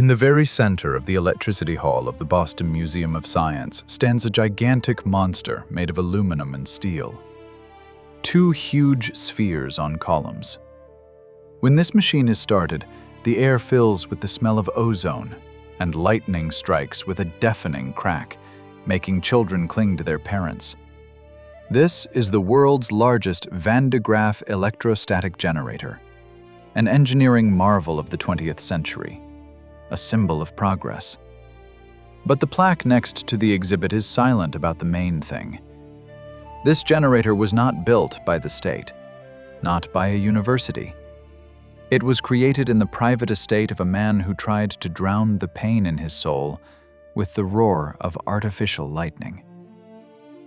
In the very center of the Electricity Hall of the Boston Museum of Science stands a gigantic monster made of aluminum and steel. Two huge spheres on columns. When this machine is started, the air fills with the smell of ozone, and lightning strikes with a deafening crack, making children cling to their parents. This is the world's largest Van de Graaff electrostatic generator, an engineering marvel of the 20th century, a symbol of progress. But the plaque next to the exhibit is silent about the main thing. This generator was not built by the state, not by a university. It was created in the private estate of a man who tried to drown the pain in his soul with the roar of artificial lightning.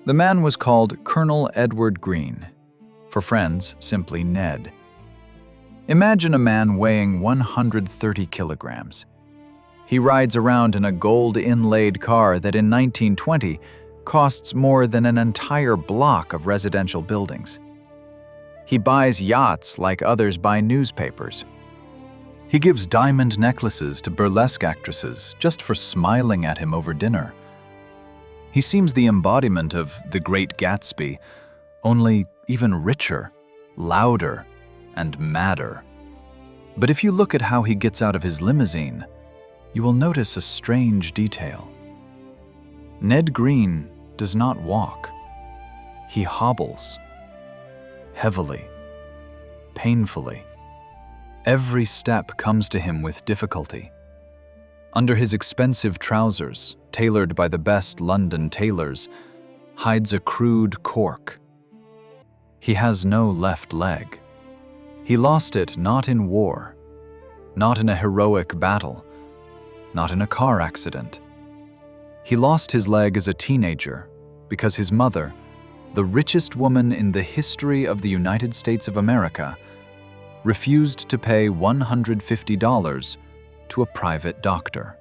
The man was called Colonel Edward Green, for friends simply Ned. Imagine a man weighing 130 kilograms. He rides around in a gold-inlaid car that in 1920 costs more than an entire block of residential buildings. He buys yachts like others buy newspapers. He gives diamond necklaces to burlesque actresses just for smiling at him over dinner. He seems the embodiment of The Great Gatsby, only even richer, louder, and madder. But if you look at how he gets out of his limousine, you will notice a strange detail. Ned Green does not walk. He hobbles. Heavily, painfully. Every step comes to him with difficulty. Under his expensive trousers, tailored by the best London tailors, hides a crude cork. He has no left leg. He lost it not in war, not in a heroic battle, not in a car accident. He lost his leg as a teenager because his mother, the richest woman in the history of the United States of America, refused to pay $150 to a private doctor.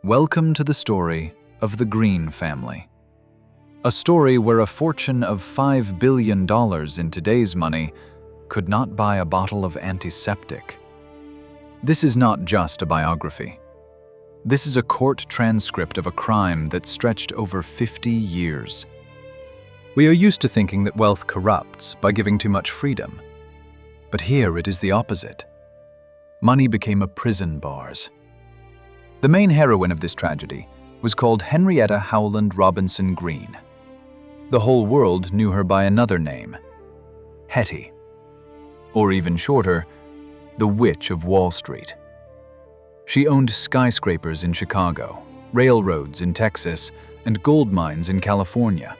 Welcome to the story of the Green family. A story where a fortune of $5 billion in today's money could not buy a bottle of antiseptic. This is not just a biography. This is a court transcript of a crime that stretched over 50 years. We are used to thinking that wealth corrupts by giving too much freedom. But here it is the opposite. Money became a prison bars. The main heroine of this tragedy was called Henrietta Howland Robinson Green. The whole world knew her by another name, Hetty, or even shorter, the Witch of Wall Street. She owned skyscrapers in Chicago, railroads in Texas, and gold mines in California.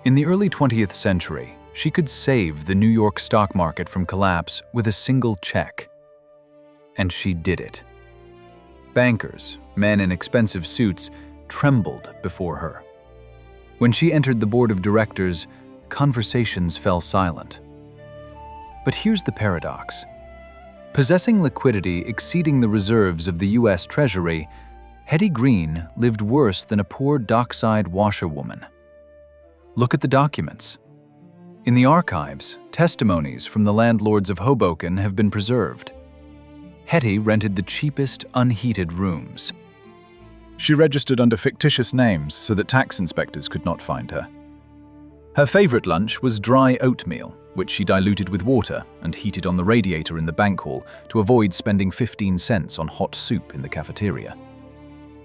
In the early 20th century, she could save the New York stock market from collapse with a single check. And she did it. Bankers, men in expensive suits, trembled before her. When she entered the board of directors, conversations fell silent. But here's the paradox. Possessing liquidity exceeding the reserves of the U.S. Treasury, Hetty Green lived worse than a poor dockside washerwoman. Look at the documents. In the archives, testimonies from the landlords of Hoboken have been preserved. Hetty rented the cheapest, unheated rooms. She registered under fictitious names so that tax inspectors could not find her. Her favorite lunch was dry oatmeal, which she diluted with water and heated on the radiator in the bank hall to avoid spending 15 cents on hot soup in the cafeteria.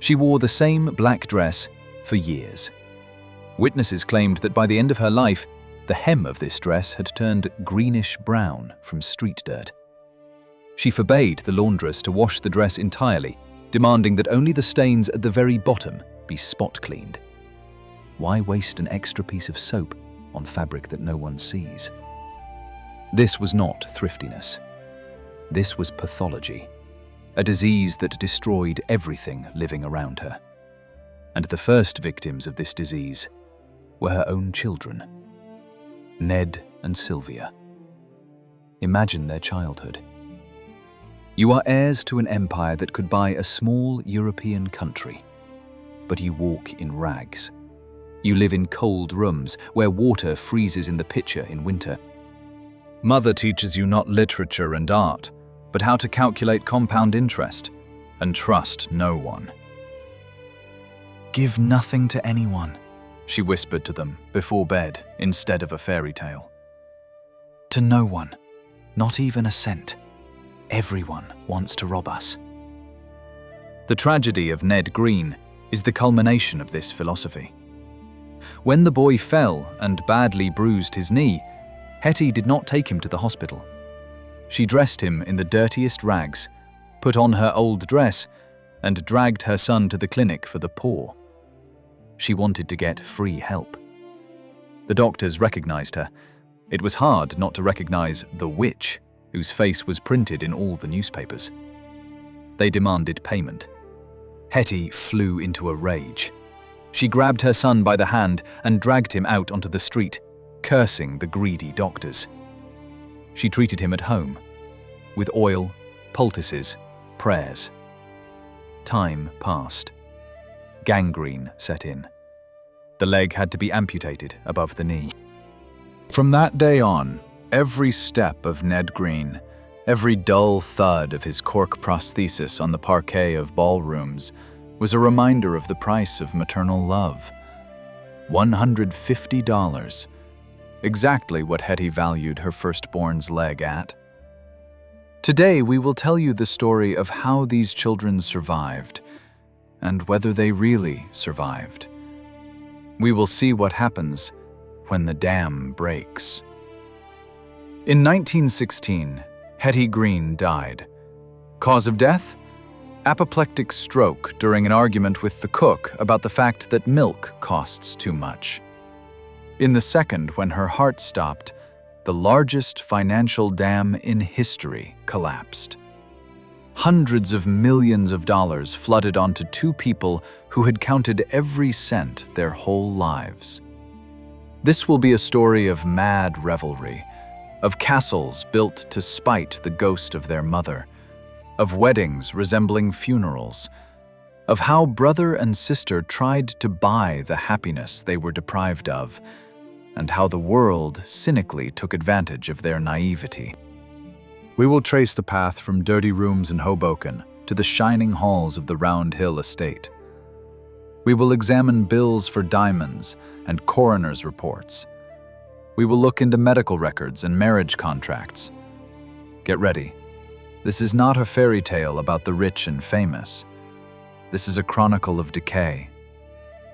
She wore the same black dress for years. Witnesses claimed that by the end of her life, the hem of this dress had turned greenish-brown from street dirt. She forbade the laundress to wash the dress entirely, demanding that only the stains at the very bottom be spot-cleaned. Why waste an extra piece of soap on fabric that no one sees? This was not thriftiness. This was pathology, a disease that destroyed everything living around her. And the first victims of this disease were her own children, Ned and Sylvia. Imagine their childhood. You are heirs to an empire that could buy a small European country, but you walk in rags. You live in cold rooms where water freezes in the pitcher in winter. Mother teaches you not literature and art, but how to calculate compound interest, and trust no one. "Give nothing to anyone," she whispered to them before bed instead of a fairy tale. "To no one, not even a cent. Everyone wants to rob us." The tragedy of Ned Green is the culmination of this philosophy. When the boy fell and badly bruised his knee, Hetty did not take him to the hospital. She dressed him in the dirtiest rags, put on her old dress, and dragged her son to the clinic for the poor. She wanted to get free help. The doctors recognized her. It was hard not to recognize the witch, whose face was printed in all the newspapers. They demanded payment. Hetty flew into a rage. She grabbed her son by the hand and dragged him out onto the street, cursing the greedy doctors. She treated him at home, with oil, poultices, prayers. Time passed. Gangrene set in. The leg had to be amputated above the knee. From that day on, every step of Ned Green, every dull thud of his cork prosthesis on the parquet of ballrooms was a reminder of the price of maternal love. $150. Exactly what Hetty valued her firstborn's leg at. Today, we will tell you the story of how these children survived, and whether they really survived. We will see what happens when the dam breaks. In 1916, Hetty Green died. Cause of death? Apoplectic stroke during an argument with the cook about the fact that milk costs too much. In the second, when her heart stopped, the largest financial dam in history collapsed. Hundreds of millions of dollars flooded onto two people who had counted every cent their whole lives. This will be a story of mad revelry, of castles built to spite the ghost of their mother, of weddings resembling funerals, of how brother and sister tried to buy the happiness they were deprived of, and how the world cynically took advantage of their naivety. We will trace the path from dirty rooms in Hoboken to the shining halls of the Round Hill estate. We will examine bills for diamonds and coroner's reports. We will look into medical records and marriage contracts. Get ready. This is not a fairy tale about the rich and famous. This is a chronicle of decay.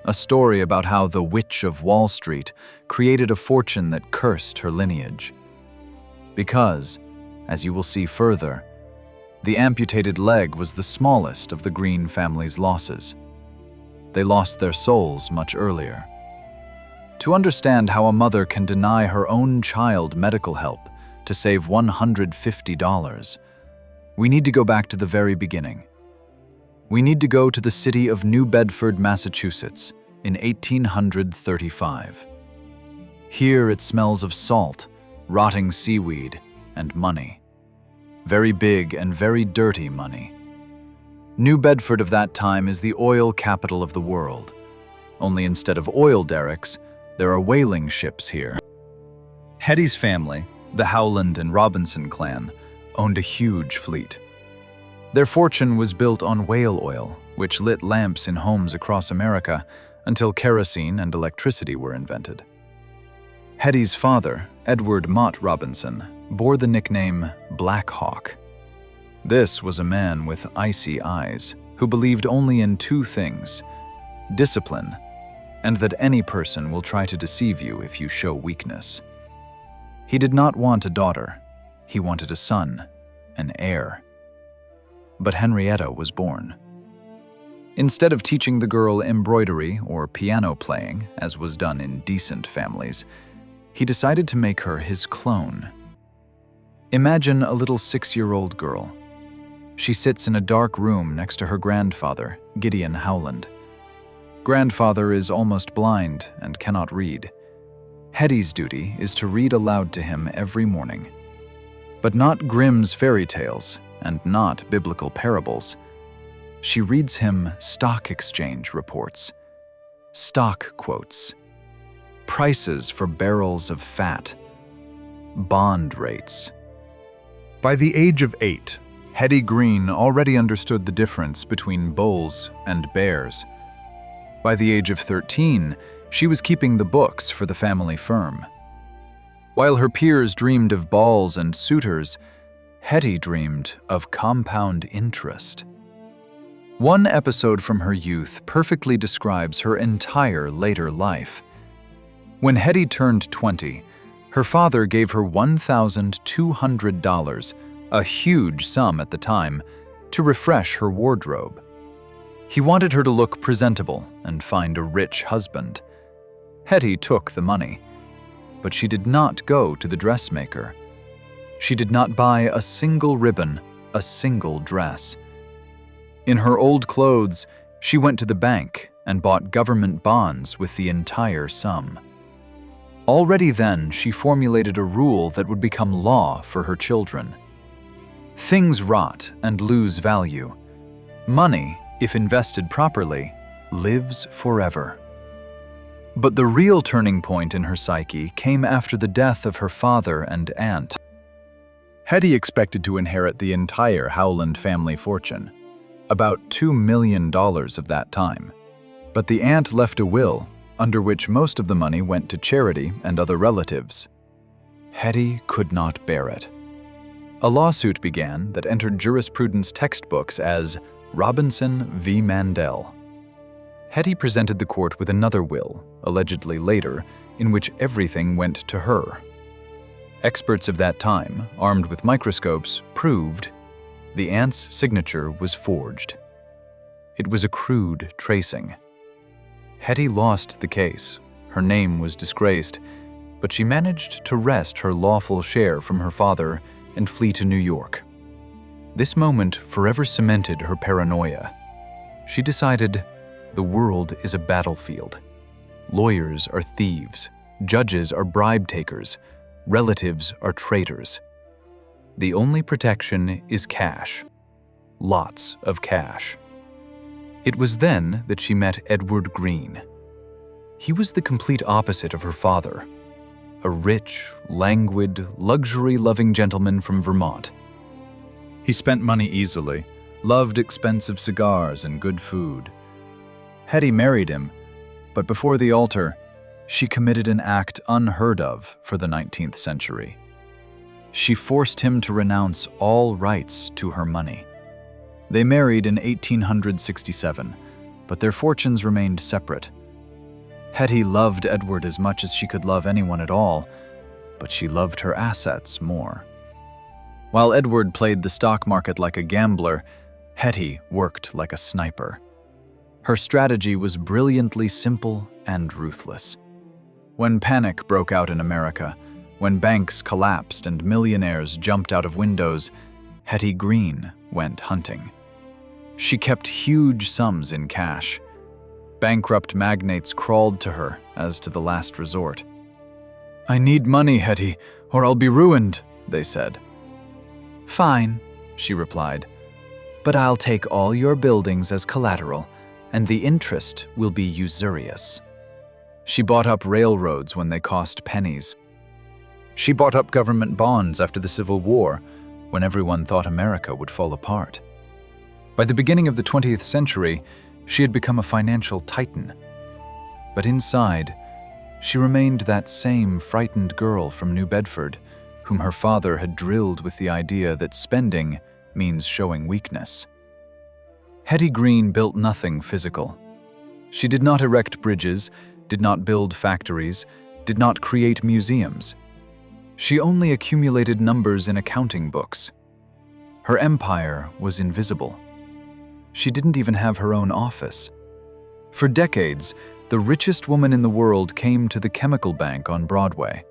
A story about how the Witch of Wall Street created a fortune that cursed her lineage. Because, as you will see further, the amputated leg was the smallest of the Green family's losses. They lost their souls much earlier. To understand how a mother can deny her own child medical help to save $150, we need to go back to the very beginning. We need to go to the city of New Bedford, Massachusetts, in 1835. Here it smells of salt, rotting seaweed, and money. Very big and very dirty money. New Bedford of that time is the oil capital of the world. Only instead of oil derricks, there are whaling ships here. Hetty's family, the Howland and Robinson clan, owned a huge fleet. Their fortune was built on whale oil, which lit lamps in homes across America until kerosene and electricity were invented. Hetty's father, Edward Mott Robinson, bore the nickname Black Hawk. This was a man with icy eyes who believed only in two things: discipline, and that any person will try to deceive you if you show weakness. He did not want a daughter. He wanted a son, an heir. But Henrietta was born. Instead of teaching the girl embroidery or piano playing, as was done in decent families, he decided to make her his clone. Imagine a little 6-year-old girl. She sits in a dark room next to her grandfather, Gideon Howland. Grandfather is almost blind and cannot read. Hetty's duty is to read aloud to him every morning. But not Grimm's fairy tales and not biblical parables. She reads him stock exchange reports, stock quotes, prices for barrels of fat, bond rates. By the age of 8, Hetty Green already understood the difference between bulls and bears. By the age of 13, she was keeping the books for the family firm. While her peers dreamed of balls and suitors, Hetty dreamed of compound interest. One episode from her youth perfectly describes her entire later life. When Hetty turned 20, her father gave her $1,200, a huge sum at the time, to refresh her wardrobe. He wanted her to look presentable and find a rich husband. Hetty took the money, but she did not go to the dressmaker. She did not buy a single ribbon, a single dress. In her old clothes, she went to the bank and bought government bonds with the entire sum. Already then, she formulated a rule that would become law for her children. Things rot and lose value. Money, if invested properly, lives forever. But the real turning point in her psyche came after the death of her father and aunt. Hetty expected to inherit the entire Howland family fortune, about $2 million of that time. But the aunt left a will, under which most of the money went to charity and other relatives. Hetty could not bear it. A lawsuit began that entered jurisprudence textbooks as Robinson v. Mandel. Hetty presented the court with another will, allegedly later, in which everything went to her. Experts of that time, armed with microscopes, proved the aunt's signature was forged. It was a crude tracing. Hetty lost the case. Her name was disgraced, but she managed to wrest her lawful share from her father and flee to New York. This moment forever cemented her paranoia. She decided, the world is a battlefield. Lawyers are thieves, judges are bribe takers, relatives are traitors. The only protection is cash. Lots of cash. It was then that she met Edward Green. He was the complete opposite of her father, a rich, languid, luxury-loving gentleman from Vermont. He spent money easily, loved expensive cigars and good food. Hetty married him, but before the altar, she committed an act unheard of for the 19th century. She forced him to renounce all rights to her money. They married in 1867, but their fortunes remained separate. Hetty loved Edward as much as she could love anyone at all, but she loved her assets more. While Edward played the stock market like a gambler, Hetty worked like a sniper. Her strategy was brilliantly simple and ruthless. When panic broke out in America, when banks collapsed and millionaires jumped out of windows, Hetty Green went hunting. She kept huge sums in cash. Bankrupt magnates crawled to her as to the last resort. "I need money, Hetty, or I'll be ruined," they said. "Fine," she replied, "but I'll take all your buildings as collateral, and the interest will be usurious." She bought up railroads when they cost pennies. She bought up government bonds after the Civil War, when everyone thought America would fall apart. By the beginning of the 20th century, she had become a financial titan. But inside, she remained that same frightened girl from New Bedford, whom her father had drilled with the idea that spending means showing weakness. Hetty Green built nothing physical. She did not erect bridges, did not build factories, did not create museums. She only accumulated numbers in accounting books. Her empire was invisible. She didn't even have her own office. For decades, the richest woman in the world came to the chemical bank on Broadway.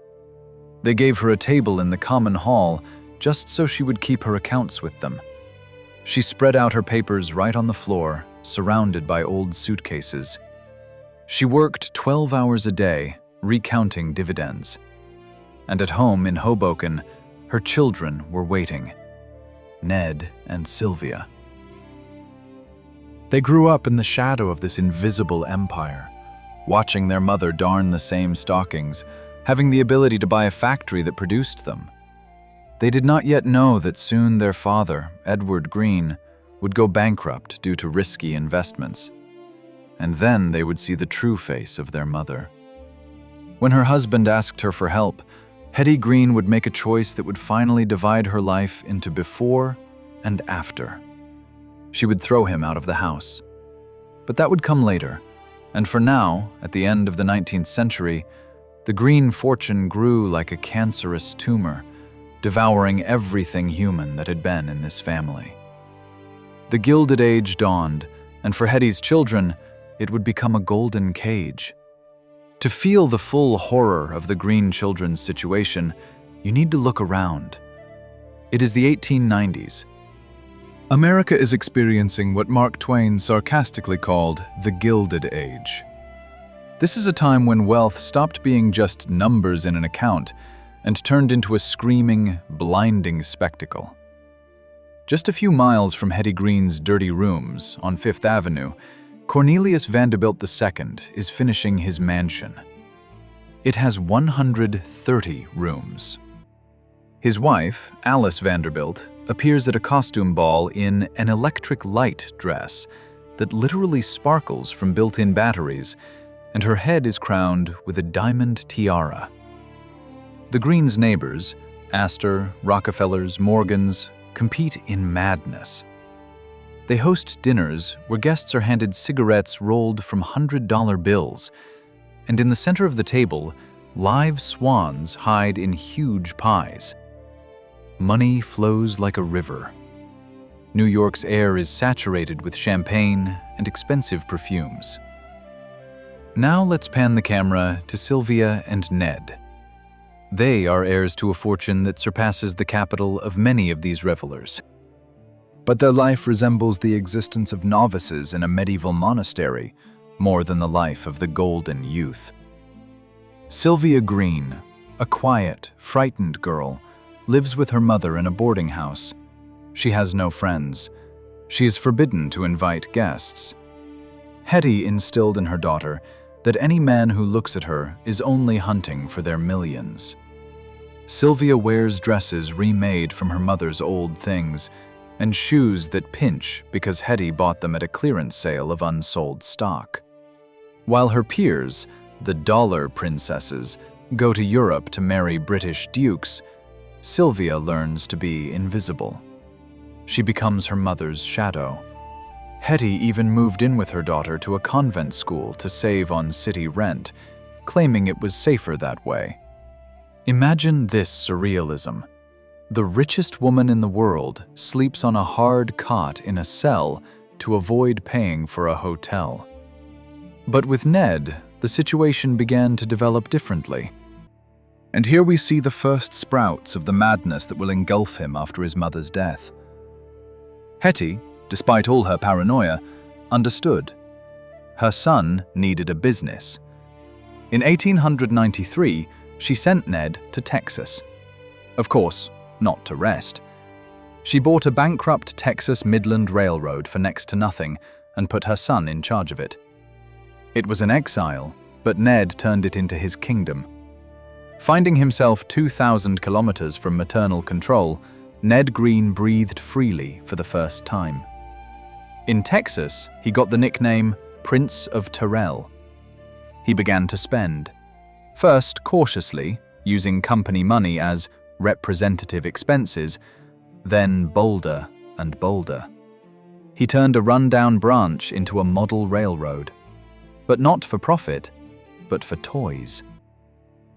They gave her a table in the common hall just so she would keep her accounts with them. She spread out her papers right on the floor, surrounded by old suitcases. She worked 12 hours a day, recounting dividends. And at home in Hoboken, her children were waiting. Ned and Sylvia. They grew up in the shadow of this invisible empire, watching their mother darn the same stockings, having the ability to buy a factory that produced them. They did not yet know that soon their father, Edward Green, would go bankrupt due to risky investments. And then they would see the true face of their mother. When her husband asked her for help, Hetty Green would make a choice that would finally divide her life into before and after. She would throw him out of the house. But that would come later, and for now, at the end of the 19th century, the Green fortune grew like a cancerous tumor, devouring everything human that had been in this family. The Gilded Age dawned, and for Hetty's children, it would become a golden cage. To feel the full horror of the Green children's situation, you need to look around. It is the 1890s. America is experiencing what Mark Twain sarcastically called the Gilded Age. This is a time when wealth stopped being just numbers in an account and turned into a screaming, blinding spectacle. Just a few miles from Hetty Green's dirty rooms on Fifth Avenue, Cornelius Vanderbilt II is finishing his mansion. It has 130 rooms. His wife, Alice Vanderbilt, appears at a costume ball in an electric light dress that literally sparkles from built-in batteries, and her head is crowned with a diamond tiara. The Greens' neighbors, Astor, Rockefellers, Morgans, compete in madness. They host dinners where guests are handed cigarettes rolled from $100 bills, and in the center of the table, live swans hide in huge pies. Money flows like a river. New York's air is saturated with champagne and expensive perfumes. Now let's pan the camera to Sylvia and Ned. They are heirs to a fortune that surpasses the capital of many of these revelers. But their life resembles the existence of novices in a medieval monastery more than the life of the golden youth. Sylvia Green, a quiet, frightened girl, lives with her mother in a boarding house. She has no friends. She is forbidden to invite guests. Hetty instilled in her daughter that any man who looks at her is only hunting for their millions. Sylvia wears dresses remade from her mother's old things and shoes that pinch because Hetty bought them at a clearance sale of unsold stock. While her peers, the dollar princesses, go to Europe to marry British dukes, Sylvia learns to be invisible. She becomes her mother's shadow. Hetty even moved in with her daughter to a convent school to save on city rent, claiming it was safer that way. Imagine this surrealism. The richest woman in the world sleeps on a hard cot in a cell to avoid paying for a hotel. But with Ned, the situation began to develop differently. And here we see the first sprouts of the madness that will engulf him after his mother's death. Hetty, despite all her paranoia, understood. Her son needed a business. In 1893, she sent Ned to Texas. Of course, not to rest. She bought a bankrupt Texas Midland Railroad for next to nothing and put her son in charge of it. It was an exile, but Ned turned it into his kingdom. Finding himself 2,000 kilometers from maternal control, Ned Green breathed freely for the first time. In Texas, he got the nickname Prince of Terrell. He began to spend. First cautiously, using company money as representative expenses, then bolder and bolder. He turned a rundown branch into a model railroad. But not for profit, but for toys.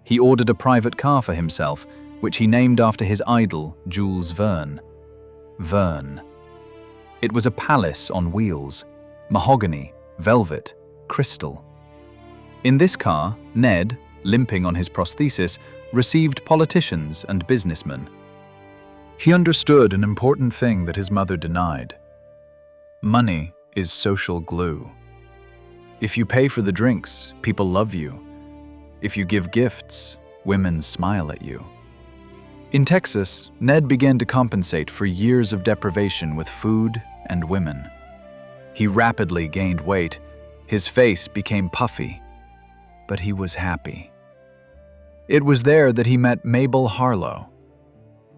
He ordered a private car for himself, which he named after his idol, Jules Verne. Verne. It was a palace on wheels, mahogany, velvet, crystal. In this car, Ned, limping on his prosthesis, received politicians and businessmen. He understood an important thing that his mother denied. Money is social glue. If you pay for the drinks, people love you. If you give gifts, women smile at you. In Texas, Ned began to compensate for years of deprivation with food and women. He rapidly gained weight. His face became puffy, but he was happy. It was there that he met Mabel Harlow.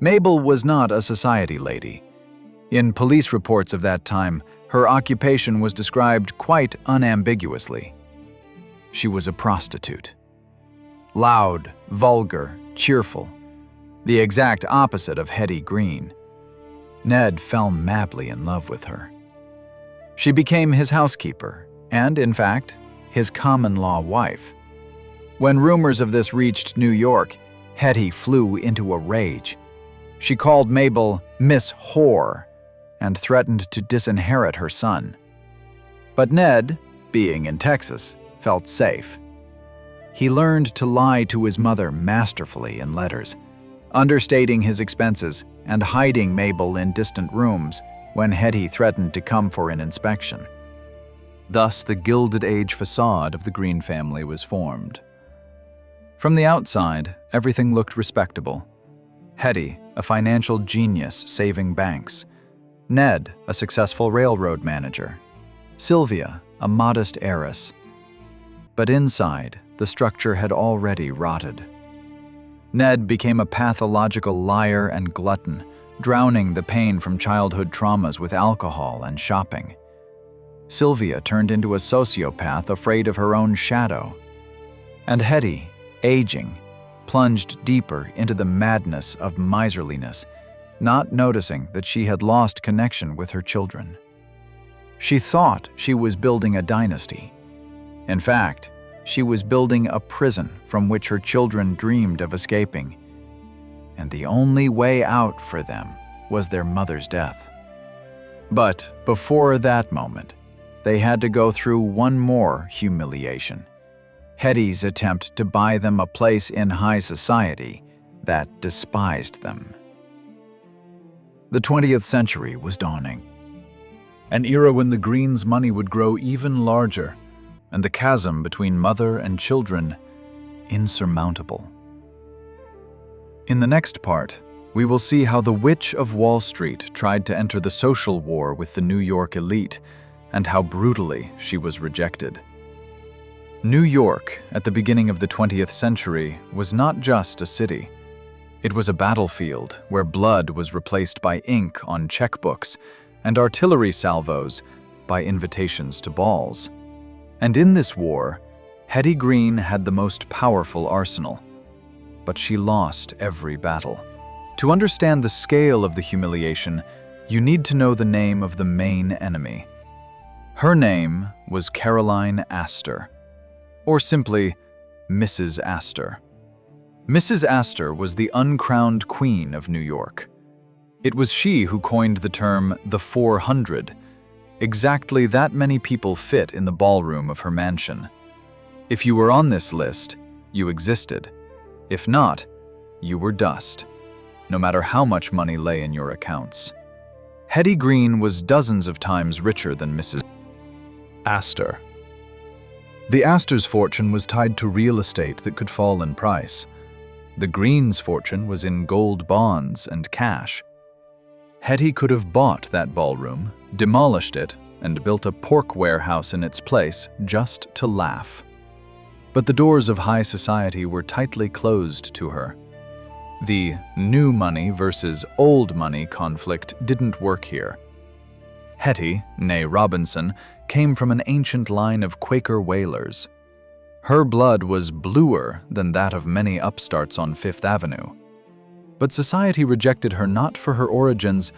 Mabel was not a society lady. In police reports of that time, her occupation was described quite unambiguously. She was a prostitute. Loud, vulgar, cheerful. The exact opposite of Hetty Green. Ned fell madly in love with her. She became his housekeeper and, in fact, his common-law wife. When rumors of this reached New York, Hetty flew into a rage. She called Mabel Miss Whore and threatened to disinherit her son. But Ned, being in Texas, felt safe. He learned to lie to his mother masterfully in letters, understating his expenses and hiding Mabel in distant rooms when Hetty threatened to come for an inspection. Thus, the Gilded Age facade of the Green family was formed. From the outside, everything looked respectable. Hetty, a financial genius saving banks. Ned, a successful railroad manager. Sylvia, a modest heiress. But inside, the structure had already rotted. Ned became a pathological liar and glutton, drowning the pain from childhood traumas with alcohol and shopping. Sylvia turned into a sociopath afraid of her own shadow. And Hetty, aging, plunged deeper into the madness of miserliness, not noticing that she had lost connection with her children. She thought she was building a dynasty. In fact, she was building a prison from which her children dreamed of escaping. And the only way out for them was their mother's death. But before that moment, they had to go through one more humiliation. Hetty's attempt to buy them a place in high society that despised them. The 20th century was dawning. An era when the Greens' money would grow even larger, and the chasm between mother and children insurmountable. In the next part, we will see how the Witch of Wall Street tried to enter the social war with the New York elite, and how brutally she was rejected. New York, at the beginning of the 20th century, was not just a city. It was a battlefield where blood was replaced by ink on checkbooks and artillery salvos by invitations to balls. And in this war, Hetty Green had the most powerful arsenal. But she lost every battle. To understand the scale of the humiliation, you need to know the name of the main enemy. Her name was Caroline Astor, or simply Mrs. Astor. Mrs. Astor was the uncrowned queen of New York. It was she who coined the term the 400. Exactly that many people fit in the ballroom of her mansion. If you were on this list, you existed. If not, you were dust, no matter how much money lay in your accounts. Hetty Green was dozens of times richer than Mrs. Astor. The Astor's fortune was tied to real estate that could fall in price. The Greens' fortune was in gold bonds and cash. Hetty could have bought that ballroom, demolished it, and built a pork warehouse in its place just to laugh. But the doors of high society were tightly closed to her. The new money versus old money conflict didn't work here. Hetty, née Robinson, came from an ancient line of Quaker whalers. Her blood was bluer than that of many upstarts on Fifth Avenue. But society rejected her not for her origins,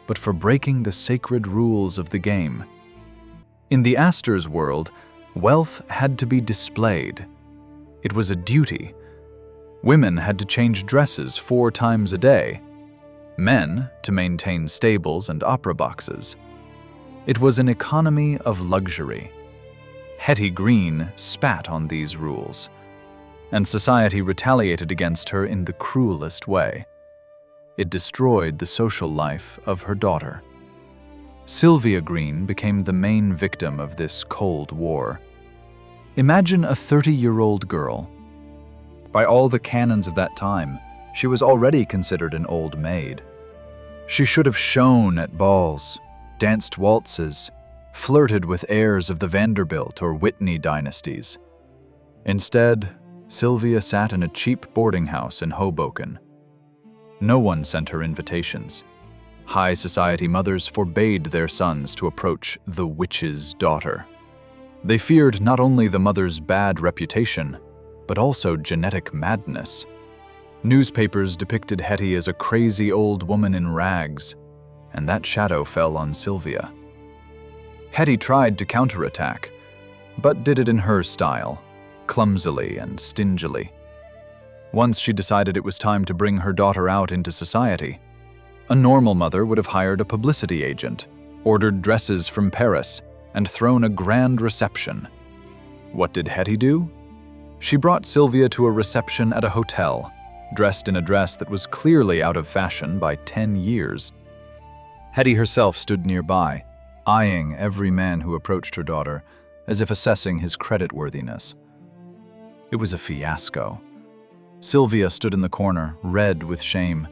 but for breaking the sacred rules of the game. In the Astor's world, wealth had to be displayed. It was a duty. Women had to change dresses 4 times a day. Men to maintain stables and opera boxes. It was an economy of luxury. Hetty Green spat on these rules, and society retaliated against her in the cruelest way. It destroyed the social life of her daughter. Sylvia Green became the main victim of this Cold War. Imagine a 30-year-old girl. By all the canons of that time, she was already considered an old maid. She should have shone at balls, danced waltzes, flirted with heirs of the Vanderbilt or Whitney dynasties. Instead, Sylvia sat in a cheap boarding house in Hoboken. No one sent her invitations. High society mothers forbade their sons to approach the witch's daughter. They feared not only the mother's bad reputation, but also genetic madness. Newspapers depicted Hetty as a crazy old woman in rags, and that shadow fell on Sylvia. Hetty tried to counterattack, but did it in her style, clumsily and stingily. Once she decided it was time to bring her daughter out into society, a normal mother would have hired a publicity agent, ordered dresses from Paris, and thrown a grand reception. What did Hetty do? She brought Sylvia to a reception at a hotel, dressed in a dress that was clearly out of fashion by 10 years. Hetty herself stood nearby, eyeing every man who approached her daughter, as if assessing his creditworthiness. It was a fiasco. Sylvia stood in the corner, red with shame,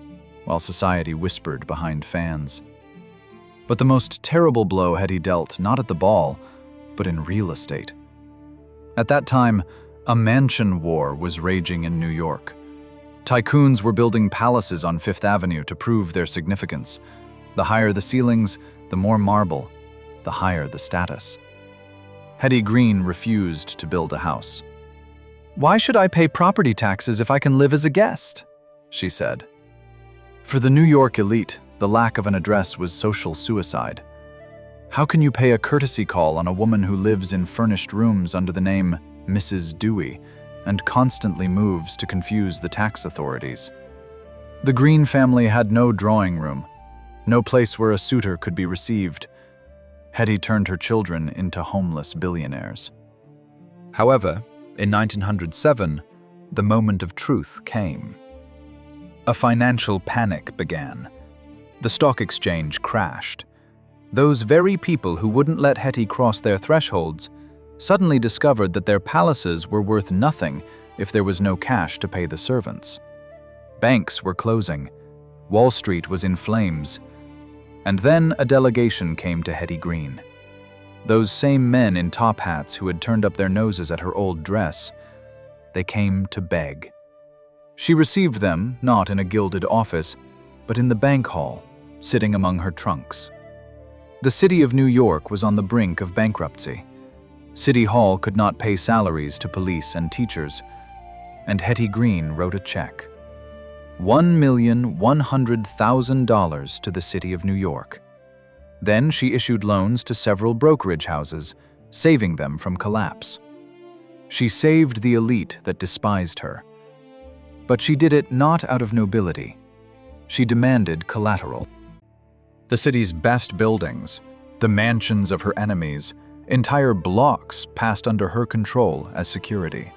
while society whispered behind fans. But the most terrible blow Hetty dealt not at the ball, but in real estate. At that time, a mansion war was raging in New York. Tycoons were building palaces on Fifth Avenue to prove their significance. The higher the ceilings, the more marble, the higher the status. Hetty Green refused to build a house. "Why should I pay property taxes if I can live as a guest?" she said. For the New York elite, the lack of an address was social suicide. How can you pay a courtesy call on a woman who lives in furnished rooms under the name Mrs. Dewey and constantly moves to confuse the tax authorities? The Green family had no drawing room, no place where a suitor could be received. Hetty turned her children into homeless billionaires. However, in 1907, the moment of truth came. A financial panic began. The stock exchange crashed. Those very people who wouldn't let Hetty cross their thresholds suddenly discovered that their palaces were worth nothing if there was no cash to pay the servants. Banks were closing. Wall Street was in flames. And then a delegation came to Hetty Green. Those same men in top hats who had turned up their noses at her old dress. They came to beg. She received them not in a gilded office, but in the bank hall, sitting among her trunks. The city of New York was on the brink of bankruptcy. City Hall could not pay salaries to police and teachers, and Hetty Green wrote a check. $1,100,000 to the city of New York. Then she issued loans to several brokerage houses, saving them from collapse. She saved the elite that despised her. But she did it not out of nobility. She demanded collateral. The city's best buildings, the mansions of her enemies, entire blocks passed under her control as security.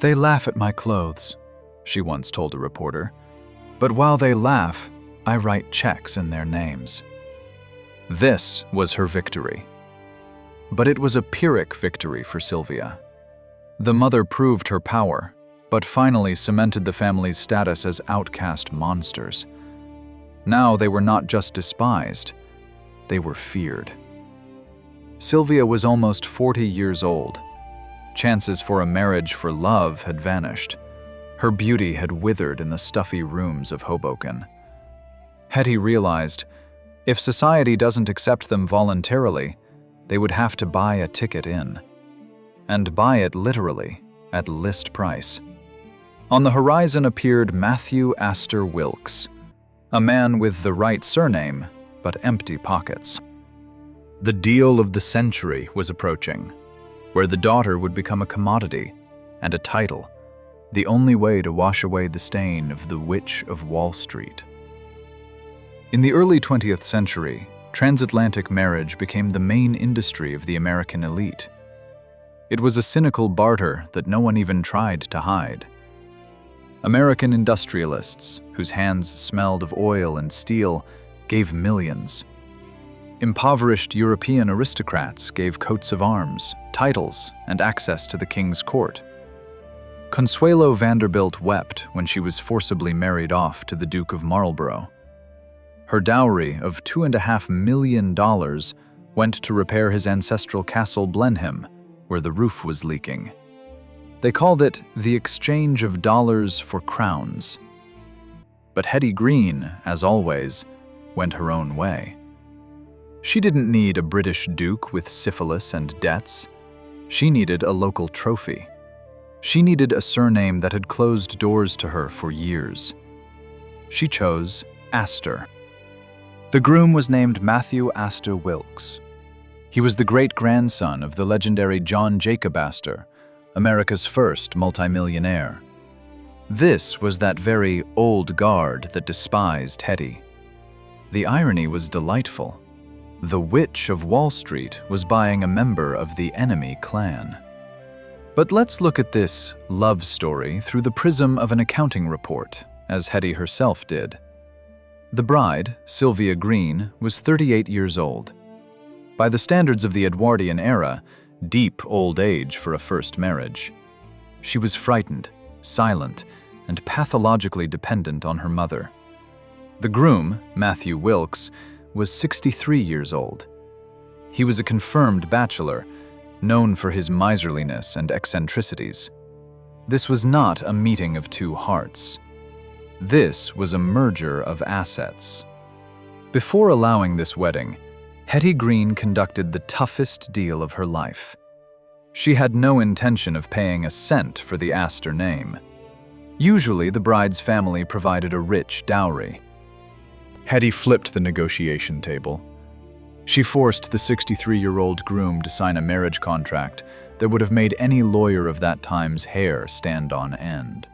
"They laugh at my clothes," she once told a reporter. "But while they laugh, I write checks in their names." This was her victory. But it was a Pyrrhic victory for Sylvia. The mother proved her power, but finally cemented the family's status as outcast monsters. Now they were not just despised, they were feared. Sylvia was almost 40 years old. Chances for a marriage for love had vanished. Her beauty had withered in the stuffy rooms of Hoboken. Hetty realized, if society doesn't accept them voluntarily, they would have to buy a ticket in. And buy it literally, at list price. On the horizon appeared Matthew Astor Wilkes, a man with the right surname, but empty pockets. The deal of the century was approaching, where the daughter would become a commodity and a title, the only way to wash away the stain of the Witch of Wall Street. In the early 20th century, transatlantic marriage became the main industry of the American elite. It was a cynical barter that no one even tried to hide. American industrialists, whose hands smelled of oil and steel, gave millions. Impoverished European aristocrats gave coats of arms, titles, and access to the king's court. Consuelo Vanderbilt wept when she was forcibly married off to the Duke of Marlborough. Her dowry of $2.5 million went to repair his ancestral castle Blenheim, where the roof was leaking. They called it the exchange of dollars for crowns. But Hetty Green, as always, went her own way. She didn't need a British duke with syphilis and debts. She needed a local trophy. She needed a surname that had closed doors to her for years. She chose Astor. The groom was named Matthew Astor Wilkes. He was the great-grandson of the legendary John Jacob Astor, America's first multimillionaire. This was that very old guard that despised Hetty. The irony was delightful. The Witch of Wall Street was buying a member of the enemy clan. But let's look at this love story through the prism of an accounting report, as Hetty herself did. The bride, Sylvia Green, was 38 years old. By the standards of the Edwardian era, deep old age for a first marriage. She was frightened, silent, and pathologically dependent on her mother. The groom, Matthew Wilkes, was 63 years old. He was a confirmed bachelor, known for his miserliness and eccentricities. This was not a meeting of two hearts. This was a merger of assets. Before allowing this wedding, Hetty Green conducted the toughest deal of her life. She had no intention of paying a cent for the Astor name. Usually, the bride's family provided a rich dowry. Hetty flipped the negotiation table. She forced the 63-year-old groom to sign a marriage contract that would have made any lawyer of that time's hair stand on end.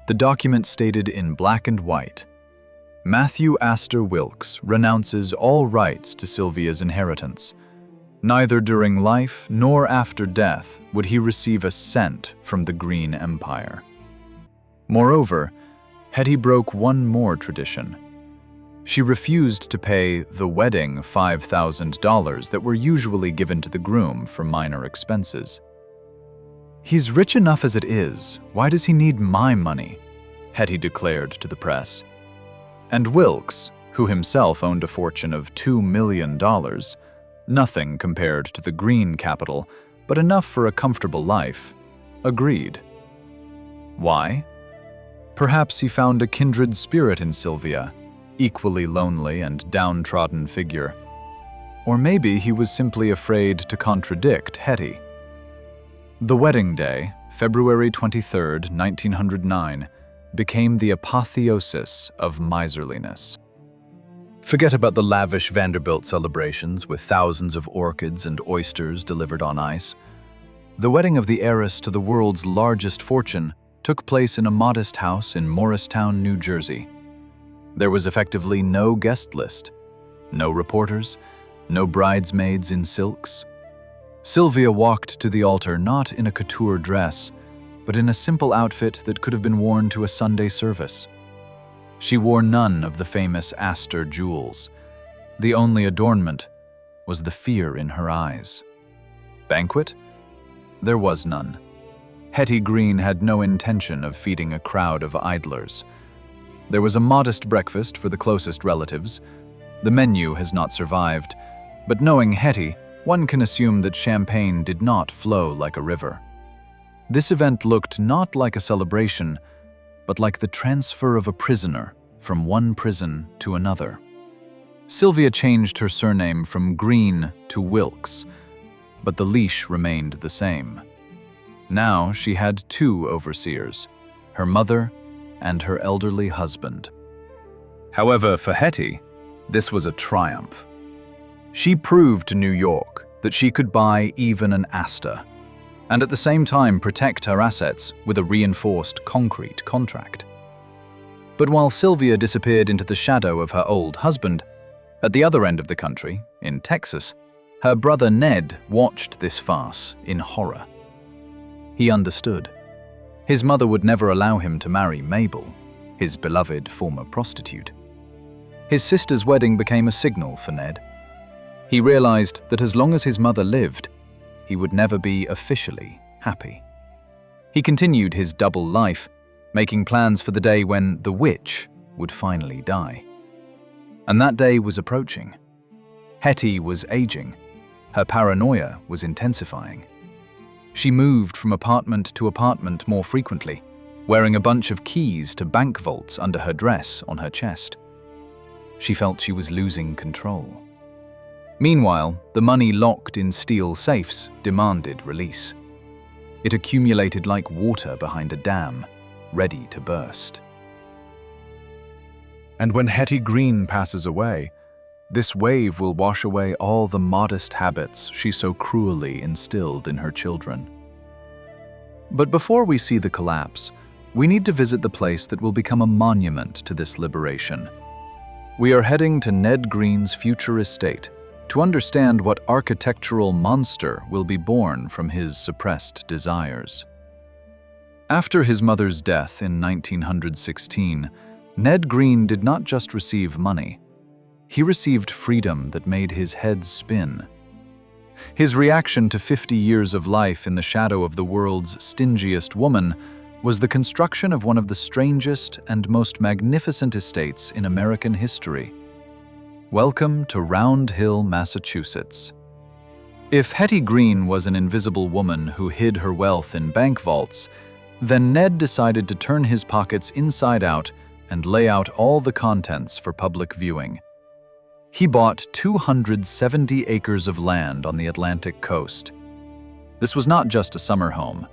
The document stated in black and white, Matthew Astor Wilkes renounces all rights to Sylvia's inheritance. Neither during life nor after death would he receive a cent from the Green Empire. Moreover, Hetty broke one more tradition. She refused to pay the wedding $5,000 that were usually given to the groom for minor expenses. "He's rich enough as it is. Why does he need my money?" Hetty declared to the press. And Wilkes, who himself owned a fortune of $2 million, nothing compared to the Green capital, but enough for a comfortable life, agreed. Why? Perhaps he found a kindred spirit in Sylvia, equally lonely and downtrodden figure. Or maybe he was simply afraid to contradict Hetty. The wedding day, February 23, 1909, became the apotheosis of miserliness. Forget about the lavish Vanderbilt celebrations with thousands of orchids and oysters delivered on ice. The wedding of the heiress to the world's largest fortune took place in a modest house in Morristown, New Jersey. There was effectively no guest list, no reporters, no bridesmaids in silks. Sylvia walked to the altar not in a couture dress, but in a simple outfit that could have been worn to a Sunday service. She wore none of the famous Astor jewels. The only adornment was the fear in her eyes. Banquet? There was none. Hetty Green had no intention of feeding a crowd of idlers. There was a modest breakfast for the closest relatives. The menu has not survived, but knowing Hetty, one can assume that champagne did not flow like a river. This event looked not like a celebration, but like the transfer of a prisoner from one prison to another. Sylvia changed her surname from Green to Wilkes, but the leash remained the same. Now she had two overseers, her mother and her elderly husband. However, for Hetty, this was a triumph. She proved to New York that she could buy even an Astor, and at the same time protect her assets with a reinforced concrete contract. But while Sylvia disappeared into the shadow of her old husband, at the other end of the country, in Texas, her brother Ned watched this farce in horror. He understood. His mother would never allow him to marry Mabel, his beloved former prostitute. His sister's wedding became a signal for Ned. He realized that as long as his mother lived, he would never be officially happy. He continued his double life, making plans for the day when the witch would finally die. And that day was approaching. Hetty was aging. Her paranoia was intensifying. She moved from apartment to apartment more frequently, wearing a bunch of keys to bank vaults under her dress on her chest. She felt she was losing control. Meanwhile, the money locked in steel safes demanded release. It accumulated like water behind a dam, ready to burst. And when Hetty Green passes away, this wave will wash away all the modest habits she so cruelly instilled in her children. But before we see the collapse, we need to visit the place that will become a monument to this liberation. We are heading to Ned Green's future estate to understand what architectural monster will be born from his suppressed desires. After his mother's death in 1916, Ned Green did not just receive money. He received freedom that made his head spin. His reaction to 50 years of life in the shadow of the world's stingiest woman was the construction of one of the strangest and most magnificent estates in American history. Welcome to Round Hill, Massachusetts. If Hetty Green was an invisible woman who hid her wealth in bank vaults, then Ned decided to turn his pockets inside out and lay out all the contents for public viewing. He bought 270 acres of land on the Atlantic coast. This was not just a summer home.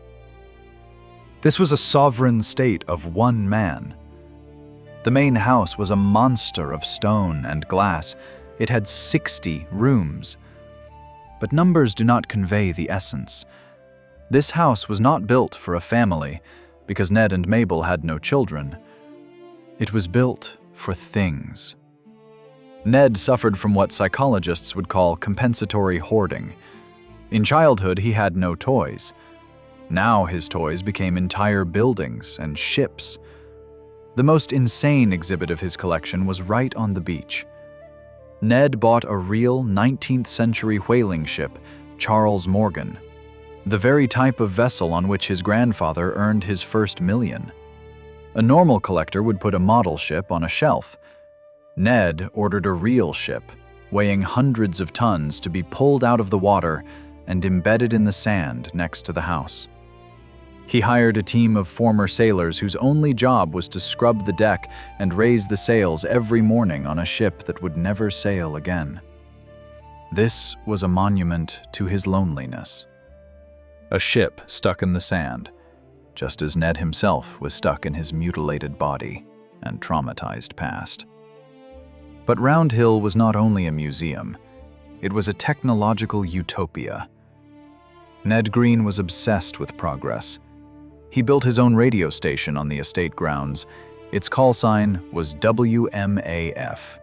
This was a sovereign state of one man. The main house was a monster of stone and glass. It had 60 rooms. But numbers do not convey the essence. This house was not built for a family because Ned and Mabel had no children. It was built for things. Ned suffered from what psychologists would call compensatory hoarding. In childhood, he had no toys. Now his toys became entire buildings and ships. The most insane exhibit of his collection was right on the beach. Ned bought a real 19th century whaling ship, Charles Morgan, the very type of vessel on which his grandfather earned his first million. A normal collector would put a model ship on a shelf. Ned ordered a real ship, weighing hundreds of tons, to be pulled out of the water and embedded in the sand next to the house. He hired a team of former sailors whose only job was to scrub the deck and raise the sails every morning on a ship that would never sail again. This was a monument to his loneliness. A ship stuck in the sand, just as Ned himself was stuck in his mutilated body and traumatized past. But Round Hill was not only a museum, it was a technological utopia. Ned Green was obsessed with progress. He built his own radio station on the estate grounds. Its call sign was WMAF.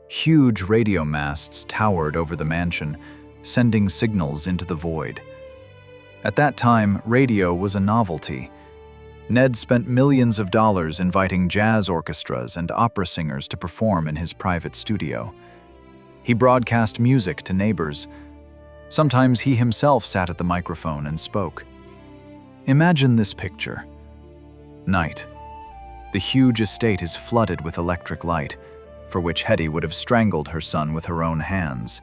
Huge radio masts towered over the mansion, sending signals into the void. At that time, radio was a novelty. Ned spent millions of dollars inviting jazz orchestras and opera singers to perform in his private studio. He broadcast music to neighbors. Sometimes he himself sat at the microphone and spoke. Imagine this picture. Night. The huge estate is flooded with electric light, for which Hetty would have strangled her son with her own hands.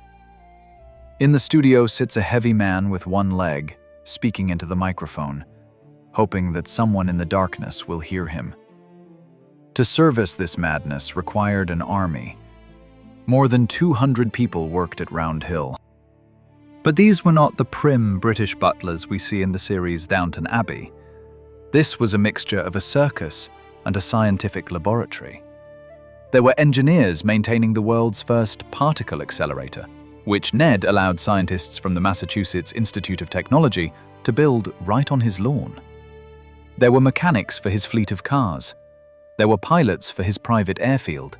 In the studio sits a heavy man with one leg, speaking into the microphone, hoping that someone in the darkness will hear him. To service this madness required an army. More than 200 people worked at Round Hill. But these were not the prim British butlers we see in the series Downton Abbey. This was a mixture of a circus and a scientific laboratory. There were engineers maintaining the world's first particle accelerator, which Ned allowed scientists from the Massachusetts Institute of Technology to build right on his lawn. There were mechanics for his fleet of cars. There were pilots for his private airfield.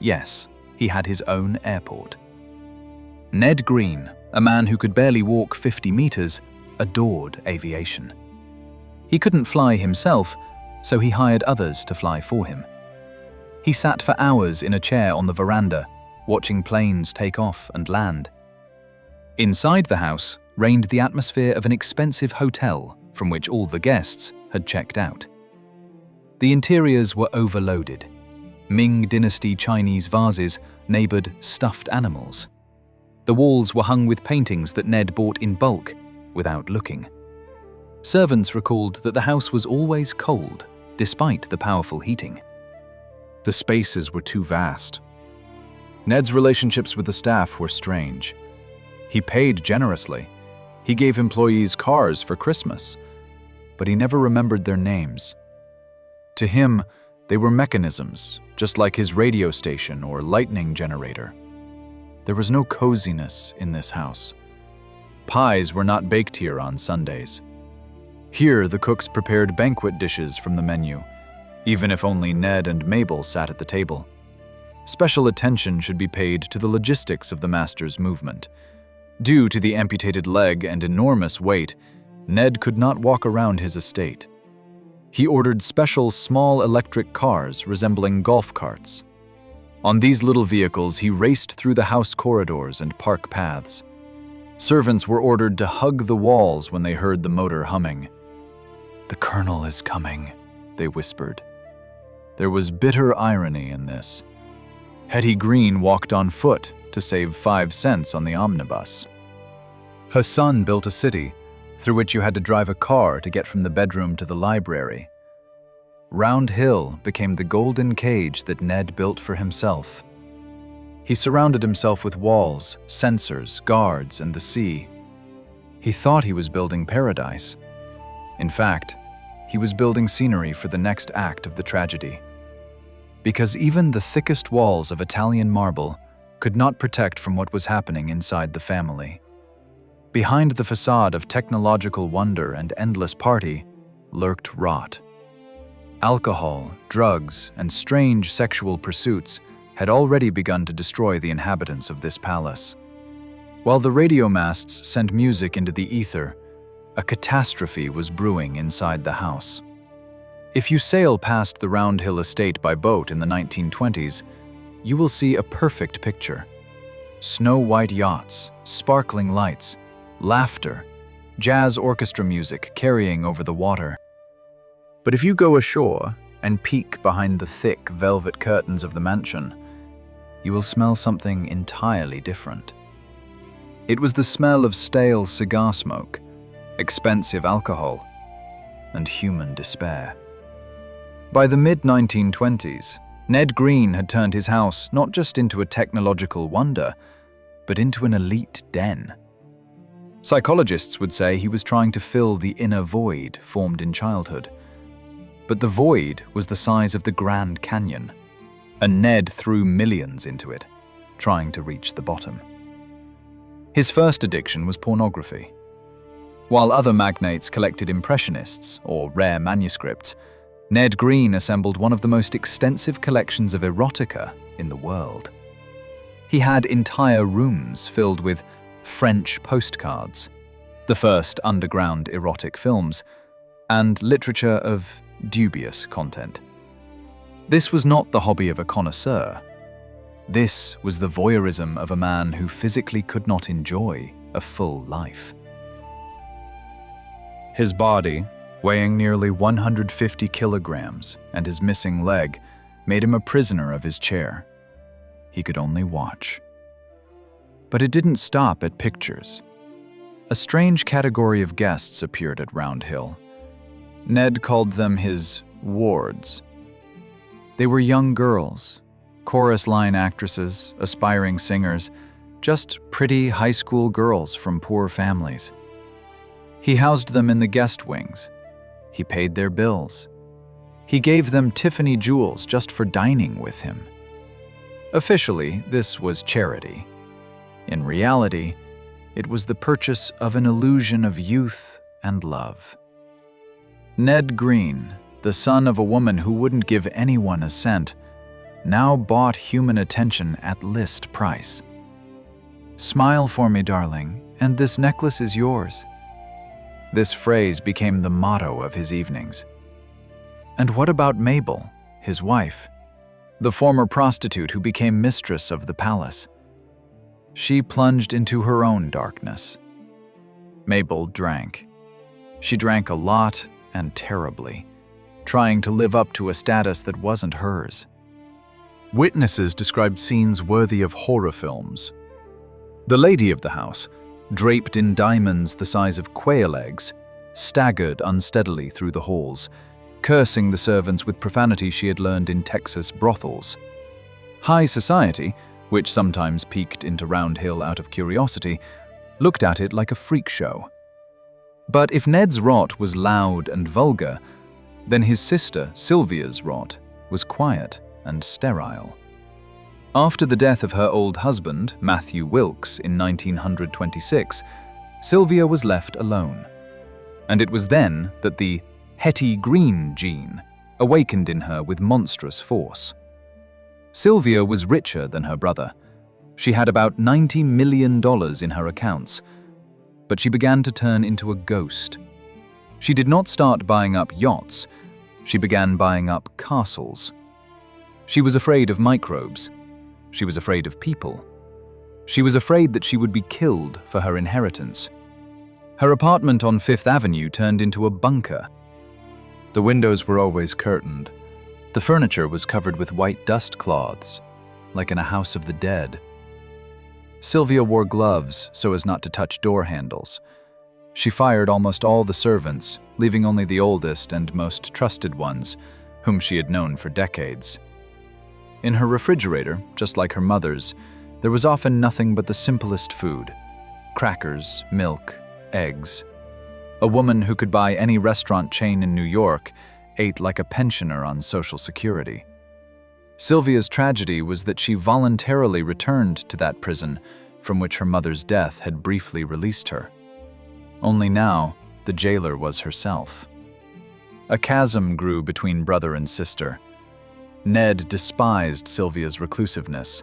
Yes, he had his own airport. Ned Green, a man who could barely walk 50 meters, adored aviation. He couldn't fly himself, so he hired others to fly for him. He sat for hours in a chair on the veranda, watching planes take off and land. Inside the house reigned the atmosphere of an expensive hotel from which all the guests had checked out. The interiors were overloaded. Ming Dynasty Chinese vases neighbored stuffed animals. The walls were hung with paintings that Ned bought in bulk without looking. Servants recalled that the house was always cold, despite the powerful heating. The spaces were too vast. Ned's relationships with the staff were strange. He paid generously. He gave employees cars for Christmas, but he never remembered their names. To him, they were mechanisms, just like his radio station or lightning generator. There was no coziness in this house. Pies were not baked here on Sundays. Here, the cooks prepared banquet dishes from the menu, even if only Ned and Mabel sat at the table. Special attention should be paid to the logistics of the master's movement. Due to the amputated leg and enormous weight, Ned could not walk around his estate. He ordered special small electric cars resembling golf carts. On these little vehicles, he raced through the house corridors and park paths. Servants were ordered to hug the walls when they heard the motor humming. "The Colonel is coming," they whispered. There was bitter irony in this. Hetty Green walked on foot to save 5 cents on the omnibus. Her son built a city through which you had to drive a car to get from the bedroom to the library. Round Hill became the golden cage that Ned built for himself. He surrounded himself with walls, sensors, guards, and the sea. He thought he was building paradise. In fact, he was building scenery for the next act of the tragedy. Because even the thickest walls of Italian marble could not protect from what was happening inside the family. Behind the facade of technological wonder and endless party lurked rot. Alcohol, drugs, and strange sexual pursuits had already begun to destroy the inhabitants of this palace. While the radio masts sent music into the ether, a catastrophe was brewing inside the house. If you sail past the Round Hill estate by boat in the 1920s, you will see a perfect picture. Snow-white yachts, sparkling lights, laughter, jazz orchestra music carrying over the water. But if you go ashore and peek behind the thick velvet curtains of the mansion, you will smell something entirely different. It was the smell of stale cigar smoke, expensive alcohol, and human despair. By the mid-1920s, Ned Green had turned his house not just into a technological wonder, but into an elite den. Psychologists would say he was trying to fill the inner void formed in childhood. But the void was the size of the Grand Canyon, and Ned threw millions into it, trying to reach the bottom. His first addiction was pornography. While other magnates collected impressionists or rare manuscripts, Ned Green assembled one of the most extensive collections of erotica in the world. He had entire rooms filled with French postcards, the first underground erotic films, and literature of dubious content. This was not the hobby of a connoisseur. This was the voyeurism of a man who physically could not enjoy a full life. His body, weighing nearly 150 kilograms, and his missing leg made him a prisoner of his chair. He could only watch. But it didn't stop at pictures. A strange category of guests appeared at Round Hill. Ned called them his wards. They were young girls, chorus line actresses, aspiring singers, just pretty high school girls from poor families. He housed them in the guest wings. He paid their bills. He gave them Tiffany jewels just for dining with him. Officially, this was charity. In reality, it was the purchase of an illusion of youth and love. Ned Green, the son of a woman who wouldn't give anyone a cent, now bought human attention at list price. "Smile for me, darling, and this necklace is yours." This phrase became the motto of his evenings. And what about Mabel, his wife, the former prostitute who became mistress of the palace? She plunged into her own darkness. Mabel drank. She drank a lot and terribly, trying to live up to a status that wasn't hers. Witnesses described scenes worthy of horror films. The lady of the house, draped in diamonds the size of quail eggs, staggered unsteadily through the halls, cursing the servants with profanity she had learned in Texas brothels. High society, which sometimes peeked into Round Hill out of curiosity, looked at it like a freak show. But if Ned's rot was loud and vulgar, then his sister Sylvia's rot was quiet and sterile. After the death of her old husband, Matthew Wilkes, in 1926, Sylvia was left alone. And it was then that the Hetty green gene awakened in her with monstrous force. Sylvia was richer than her brother. She had about $90 million in her accounts, but she began to turn into a ghost. She did not start buying up yachts, she began buying up castles. She was afraid of microbes. She was afraid of people. She was afraid that she would be killed for her inheritance. Her apartment on Fifth Avenue turned into a bunker. The windows were always curtained. The furniture was covered with white dust cloths, like in a house of the dead. Sylvia wore gloves so as not to touch door handles. She fired almost all the servants, leaving only the oldest and most trusted ones, whom she had known for decades. In her refrigerator, just like her mother's, there was often nothing but the simplest food: crackers, milk, eggs. A woman who could buy any restaurant chain in New York ate like a pensioner on Social Security. Sylvia's tragedy was that she voluntarily returned to that prison from which her mother's death had briefly released her. Only now, the jailer was herself. A chasm grew between brother and sister. Ned despised Sylvia's reclusiveness.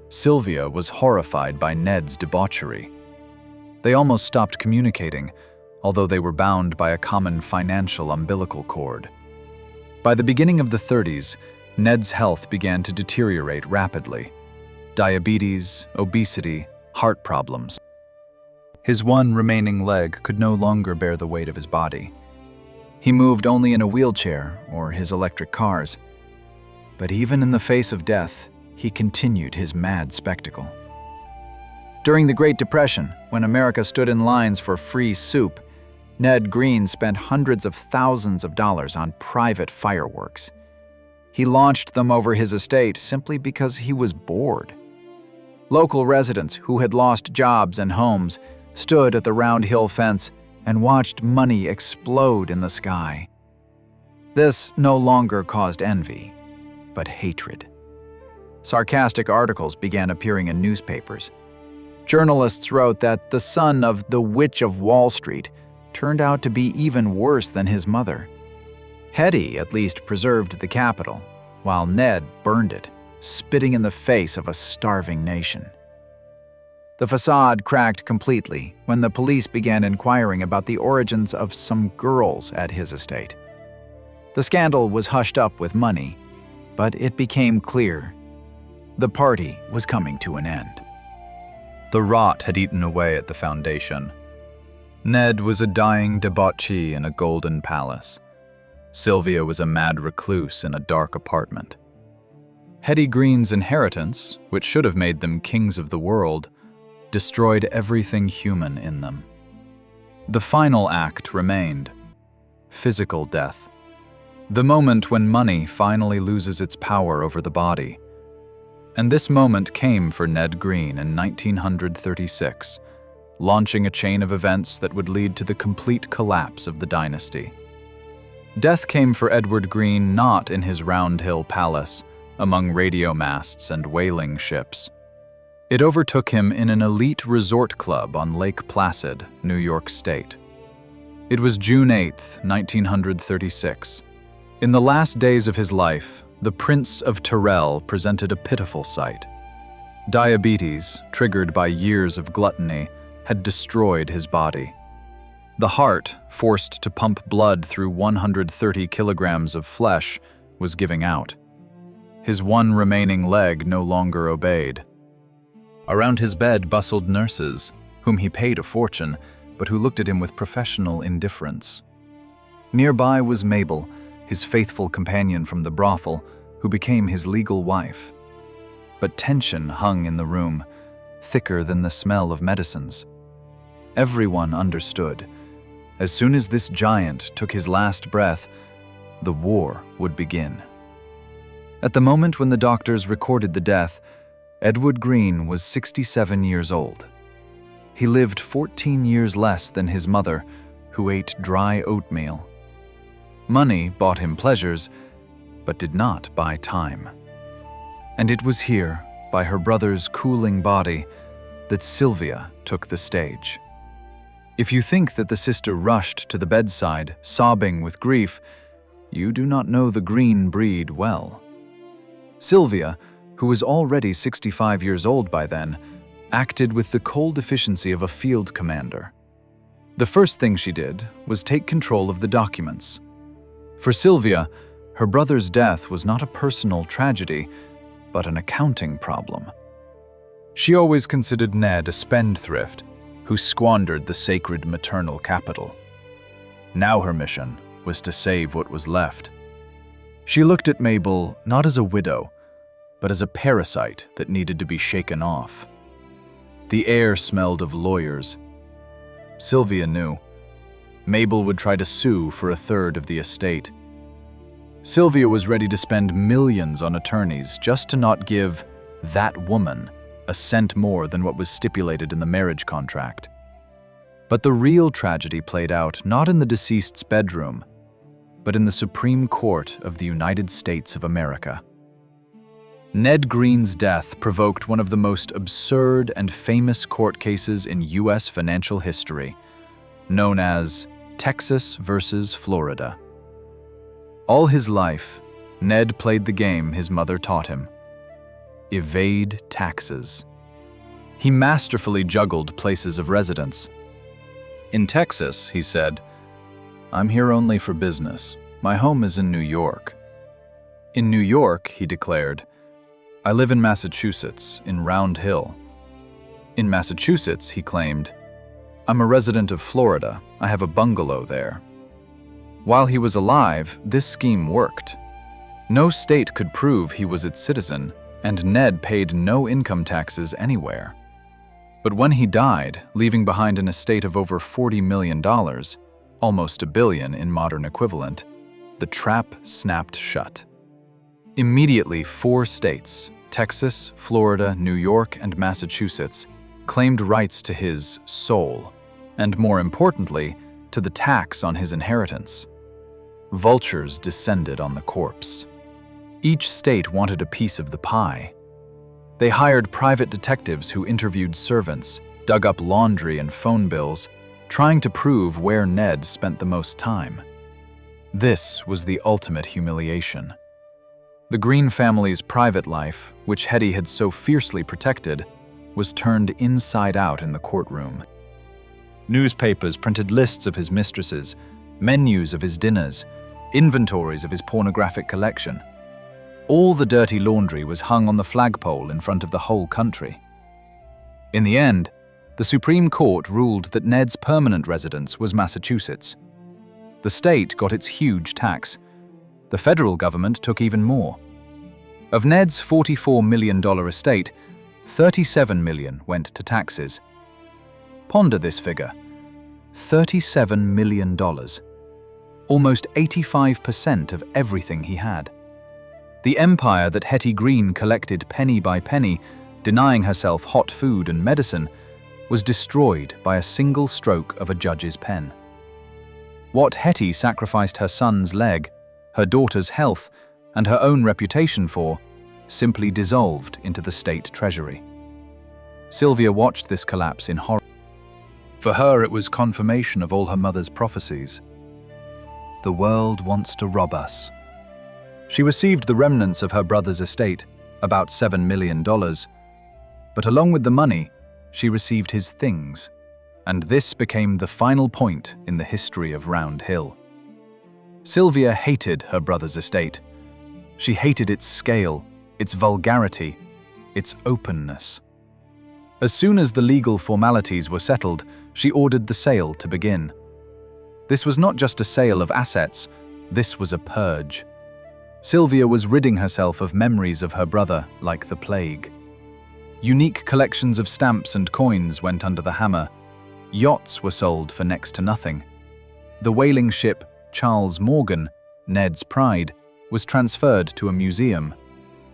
Sylvia was horrified by Ned's debauchery. They almost stopped communicating, although they were bound by a common financial umbilical cord. By the beginning of the 30s, Ned's health began to deteriorate rapidly. Diabetes, obesity, heart problems. His one remaining leg could no longer bear the weight of his body. He moved only in a wheelchair or his electric cars. But even in the face of death, he continued his mad spectacle. During the Great Depression, when America stood in lines for free soup, Ned Green spent hundreds of thousands of dollars on private fireworks. He launched them over his estate simply because he was bored. Local residents who had lost jobs and homes stood at the Round Hill fence and watched money explode in the sky. This no longer caused envy, but hatred. Sarcastic articles began appearing in newspapers. Journalists wrote that the son of the Witch of Wall Street turned out to be even worse than his mother. Hetty at least preserved the capital, while Ned burned it, spitting in the face of a starving nation. The facade cracked completely when the police began inquiring about the origins of some girls at his estate. The scandal was hushed up with money, but it became clear the party was coming to an end. The rot had eaten away at the foundation. Ned was a dying debauchee in a golden palace. Sylvia was a mad recluse in a dark apartment. Hetty Green's inheritance, which should have made them kings of the world, destroyed everything human in them. The final act remained: physical death. The moment when money finally loses its power over the body. And this moment came for Ned Green in 1936, launching a chain of events that would lead to the complete collapse of the dynasty. Death came for Edward Green not in his Round Hill palace, among radio masts and whaling ships. It overtook him in an elite resort club on Lake Placid, New York State. It was June 8, 1936. In the last days of his life, the Prince of Tyrrell presented a pitiful sight. Diabetes, triggered by years of gluttony, had destroyed his body. The heart, forced to pump blood through 130 kilograms of flesh, was giving out. His one remaining leg no longer obeyed. Around his bed bustled nurses, whom he paid a fortune, but who looked at him with professional indifference. Nearby was Mabel, his faithful companion from the brothel, who became his legal wife. But tension hung in the room, thicker than the smell of medicines. Everyone understood, As soon as this giant took his last breath, the war would begin. At the moment when the doctors recorded the death, Edward Green was 67 years old. He lived 14 years less than his mother, who ate dry oatmeal. Money bought him pleasures, but did not buy time. And it was here, by her brother's cooling body, that Sylvia took the stage. If you think that the sister rushed to the bedside, sobbing with grief, you do not know the Green breed well. Sylvia, who was already 65 years old by then, acted with the cold efficiency of a field commander. The first thing she did was take control of the documents. For Sylvia, her brother's death was not a personal tragedy, but an accounting problem. She always considered Ned a spendthrift who squandered the sacred maternal capital. Now her mission was to save what was left. She looked at Mabel not as a widow, but as a parasite that needed to be shaken off. The air smelled of lawyers. Sylvia knew. Mabel would try to sue for a third of the estate. Sylvia was ready to spend millions on attorneys just to not give that woman a cent more than what was stipulated in the marriage contract. But the real tragedy played out not in the deceased's bedroom, but in the Supreme Court of the United States of America. Ned Green's death provoked one of the most absurd and famous court cases in U.S. financial history, known as Texas versus Florida. All his life, Ned played the game his mother taught him: evade taxes. He masterfully juggled places of residence. In Texas, he said, "I'm here only for business. My home is in New York." In New York, he declared, "I live in Massachusetts, in Round Hill." In Massachusetts, he claimed, "I'm a resident of Florida. I have a bungalow there." While he was alive, this scheme worked. No state could prove he was its citizen, and Ned paid no income taxes anywhere. But when he died, leaving behind an estate of over $40 million, almost $1 billion in modern equivalent, the trap snapped shut. Immediately, 4 states, Texas, Florida, New York, and Massachusetts, claimed rights to his soul, and more importantly, to the tax on his inheritance. Vultures descended on the corpse. Each state wanted a piece of the pie. They hired private detectives who interviewed servants, dug up laundry and phone bills, trying to prove where Ned spent the most time. This was the ultimate humiliation. The Green family's private life, which Hetty had so fiercely protected, was turned inside out in the courtroom. Newspapers printed lists of his mistresses, menus of his dinners, inventories of his pornographic collection. All the dirty laundry was hung on the flagpole in front of the whole country. In the end, the Supreme Court ruled that Ned's permanent residence was Massachusetts. The state got its huge tax. The federal government took even more. Of Ned's $44 million estate, $37 million went to taxes. Ponder this figure: $37 million. Almost 85% of everything he had. The empire that Hetty Green collected penny by penny, denying herself hot food and medicine, was destroyed by a single stroke of a judge's pen. What Hetty sacrificed her son's leg, her daughter's health, and her own reputation for, simply dissolved into the state treasury. Sylvia watched this collapse in horror. For her, it was confirmation of all her mother's prophecies. The world wants to rob us. She received the remnants of her brother's estate, about $7 million, but along with the money, she received his things, and this became the final point in the history of Round Hill. Sylvia hated her brother's estate. She hated its scale, its vulgarity, its openness. As soon as the legal formalities were settled, she ordered the sale to begin. This was not just a sale of assets, this was a purge. Sylvia was ridding herself of memories of her brother like the plague. Unique collections of stamps and coins went under the hammer. Yachts were sold for next to nothing. The whaling ship Charles Morgan, Ned's pride, was transferred to a museum,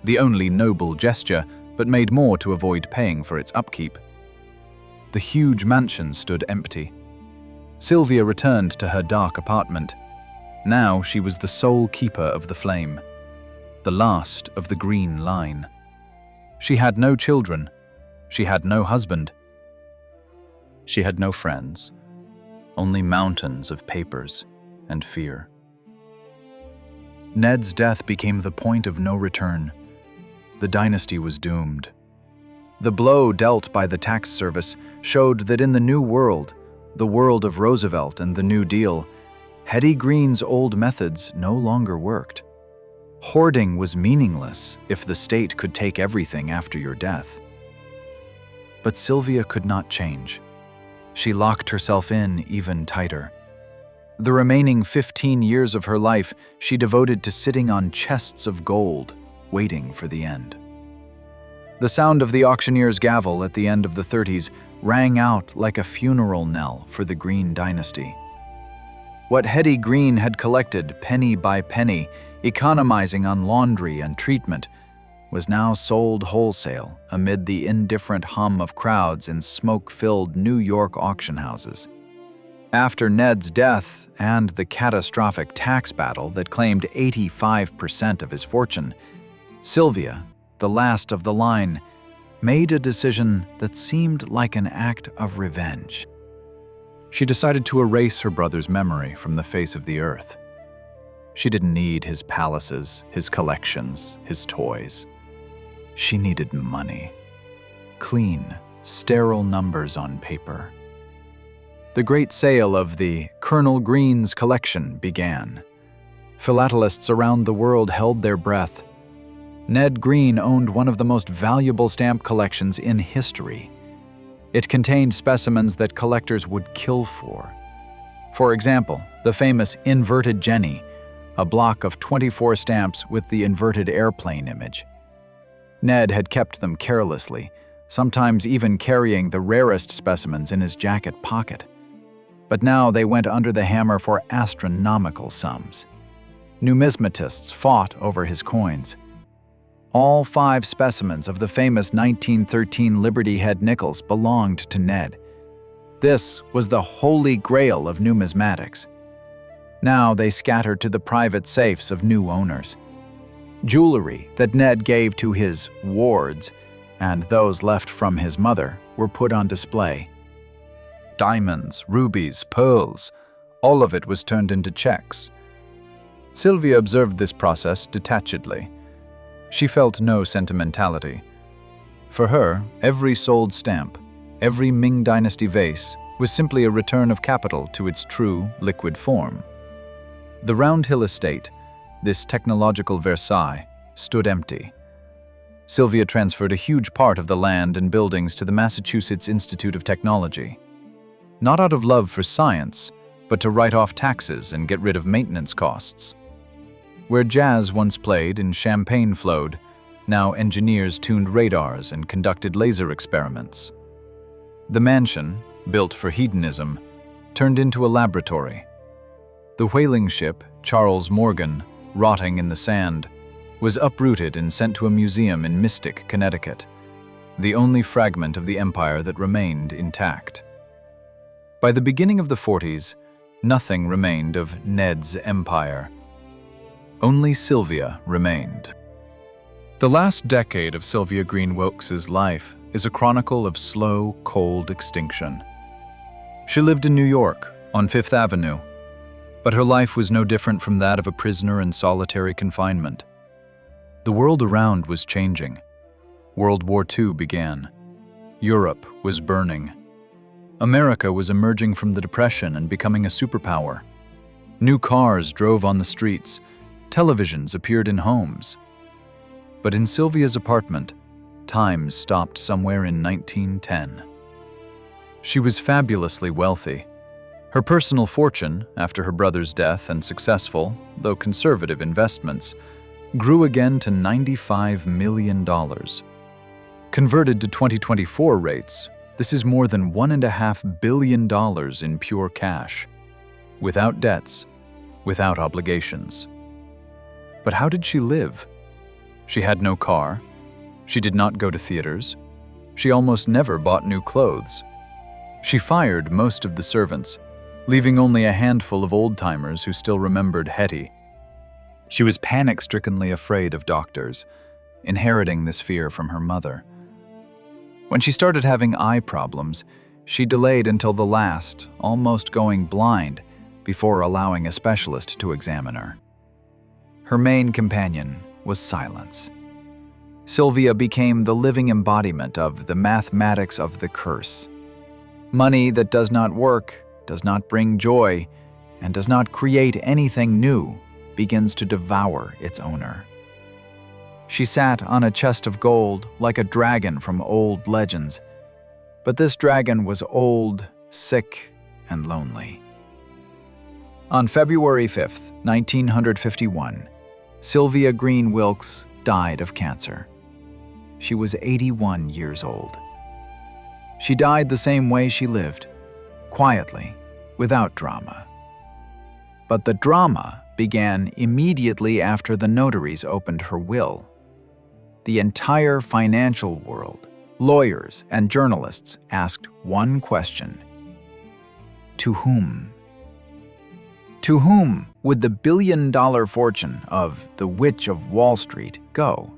the only noble gesture, but made more to avoid paying for its upkeep. The huge mansion stood empty. Sylvia returned to her dark apartment. Now she was the sole keeper of the flame, the last of the green line. She had no children. She had no husband. She had no friends, only mountains of papers and fear. Ned's death became the point of no return. The dynasty was doomed. The blow dealt by the tax service showed that in the New World, the world of Roosevelt and the New Deal, Hetty Green's old methods no longer worked. Hoarding was meaningless if the state could take everything after your death. But Sylvia could not change. She locked herself in even tighter. The remaining 15 years of her life she devoted to sitting on chests of gold, waiting for the end. The sound of the auctioneer's gavel at the end of the 30s rang out like a funeral knell for the Green dynasty. What Hetty Green had collected penny by penny, economizing on laundry and treatment, was now sold wholesale amid the indifferent hum of crowds in smoke-filled New York auction houses. After Ned's death and the catastrophic tax battle that claimed 85% of his fortune, Sylvia, the last of the line, made a decision that seemed like an act of revenge. She decided to erase her brother's memory from the face of the earth. She didn't need his palaces, his collections, his toys. She needed money. Clean, sterile numbers on paper. The great sale of the Colonel Green's collection began. Philatelists around the world held their breath. Ned Green owned one of the most valuable stamp collections in history. It contained specimens that collectors would kill for. For example, the famous Inverted Jenny, a block of 24 stamps with the inverted airplane image. Ned had kept them carelessly, sometimes even carrying the rarest specimens in his jacket pocket. But now they went under the hammer for astronomical sums. Numismatists fought over his coins. All 5 specimens of the famous 1913 Liberty Head nickels belonged to Ned. This was the holy grail of numismatics. Now they scattered to the private safes of new owners. Jewelry that Ned gave to his wards and those left from his mother were put on display. Diamonds, rubies, pearls, all of it was turned into checks. Sylvia observed this process detachedly. She felt no sentimentality. For her, every sold stamp, every Ming Dynasty vase was simply a return of capital to its true, liquid form. The Round Hill estate, this technological Versailles, stood empty. Sylvia transferred a huge part of the land and buildings to the Massachusetts Institute of Technology. Not out of love for science, but to write off taxes and get rid of maintenance costs. Where jazz once played and champagne flowed, now engineers tuned radars and conducted laser experiments. The mansion, built for hedonism, turned into a laboratory. The whaling ship, Charles Morgan, rotting in the sand, was uprooted and sent to a museum in Mystic, Connecticut, the only fragment of the empire that remained intact. By the beginning of the 40s, nothing remained of Ned's empire. Only Sylvia remained. The last decade of Sylvia Green Wilkes's life is a chronicle of slow, cold extinction. She lived in New York, on Fifth Avenue, but her life was no different from that of a prisoner in solitary confinement. The world around was changing. World War II began. Europe was burning. America was emerging from the Depression and becoming a superpower. New cars drove on the streets. Televisions appeared in homes. But in Sylvia's apartment, time stopped somewhere in 1910. She was fabulously wealthy. Her personal fortune, after her brother's death and successful, though conservative investments, grew again to $95 million. Converted to 2024 rates, this is more than $1.5 billion in pure cash. without debts, without obligations. But how did she live? She had no car. She did not go to theaters. She almost never bought new clothes. She fired most of the servants, leaving only a handful of old-timers who still remembered Hetty. She was panic-strickenly afraid of doctors, inheriting this fear from her mother. When she started having eye problems, she delayed until the last, almost going blind, before allowing a specialist to examine her. Her main companion was silence. Sylvia became the living embodiment of the mathematics of the curse. Money that does not work, does not bring joy, and does not create anything new begins to devour its owner. She sat on a chest of gold like a dragon from old legends, but this dragon was old, sick, and lonely. On February 5th, 1951, Sylvia Green Wilkes died of cancer. She was 81 years old. She died the same way she lived, quietly, without drama. But the drama began immediately after the notaries opened her will. The entire financial world, lawyers and journalists asked one question: to whom? To whom would the billion-dollar fortune of the Witch of Wall Street go?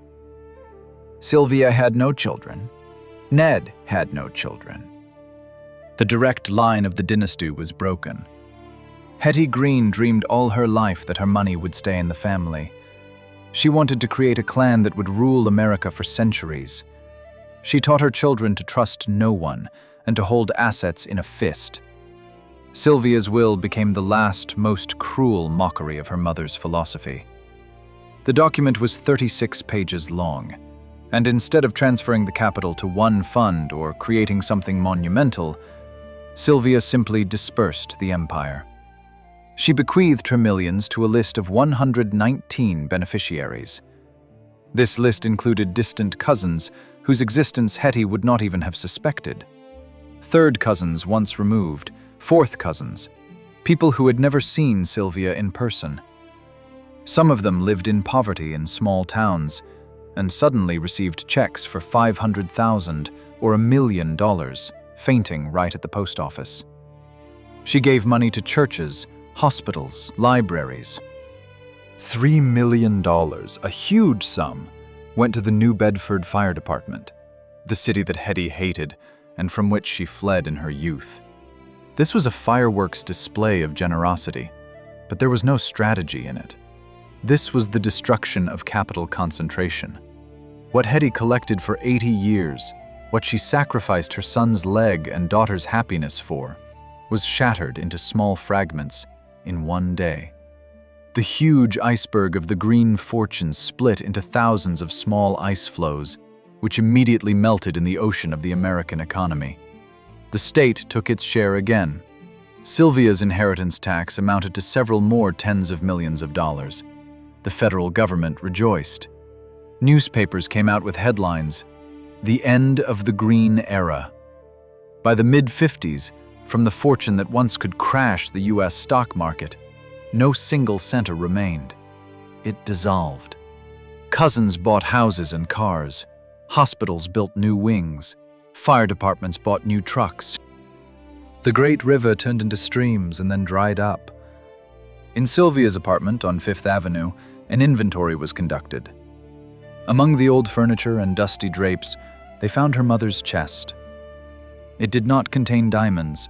Sylvia had no children. Ned had no children. The direct line of the dynasty was broken. Hetty Green dreamed all her life that her money would stay in the family. She wanted to create a clan that would rule America for centuries. She taught her children to trust no one and to hold assets in a fist. Sylvia's will became the last, most cruel mockery of her mother's philosophy. The document was 36 pages long, and instead of transferring the capital to one fund or creating something monumental, Sylvia simply dispersed the empire. She bequeathed her millions to a list of 119 beneficiaries. This list included distant cousins whose existence Hetty would not even have suspected. Third cousins once removed, fourth cousins, people who had never seen Sylvia in person. Some of them lived in poverty in small towns and suddenly received checks for $500,000 or $1 million, fainting right at the post office. She gave money to churches, hospitals, libraries. $3 million, a huge sum, went to the New Bedford Fire Department, the city that Hetty hated and from which she fled in her youth. This was a fireworks display of generosity, but there was no strategy in it. This was the destruction of capital concentration. What Hetty collected for 80 years, what she sacrificed her son's leg and daughter's happiness for, was shattered into small fragments in one day. The huge iceberg of the green fortune split into thousands of small ice floes, which immediately melted in the ocean of the American economy. The state took its share again. Sylvia's inheritance tax amounted to several more tens of millions of dollars. The federal government rejoiced. Newspapers came out with headlines, "The End of the Green Era." By the mid-50s, from the fortune that once could crash the U.S. stock market, no single center remained. It dissolved. Cousins bought houses and cars. Hospitals built new wings. Fire departments bought new trucks. The great river turned into streams and then dried up. In Sylvia's apartment on Fifth Avenue, an inventory was conducted. Among the old furniture and dusty drapes, they found her mother's chest. It did not contain diamonds.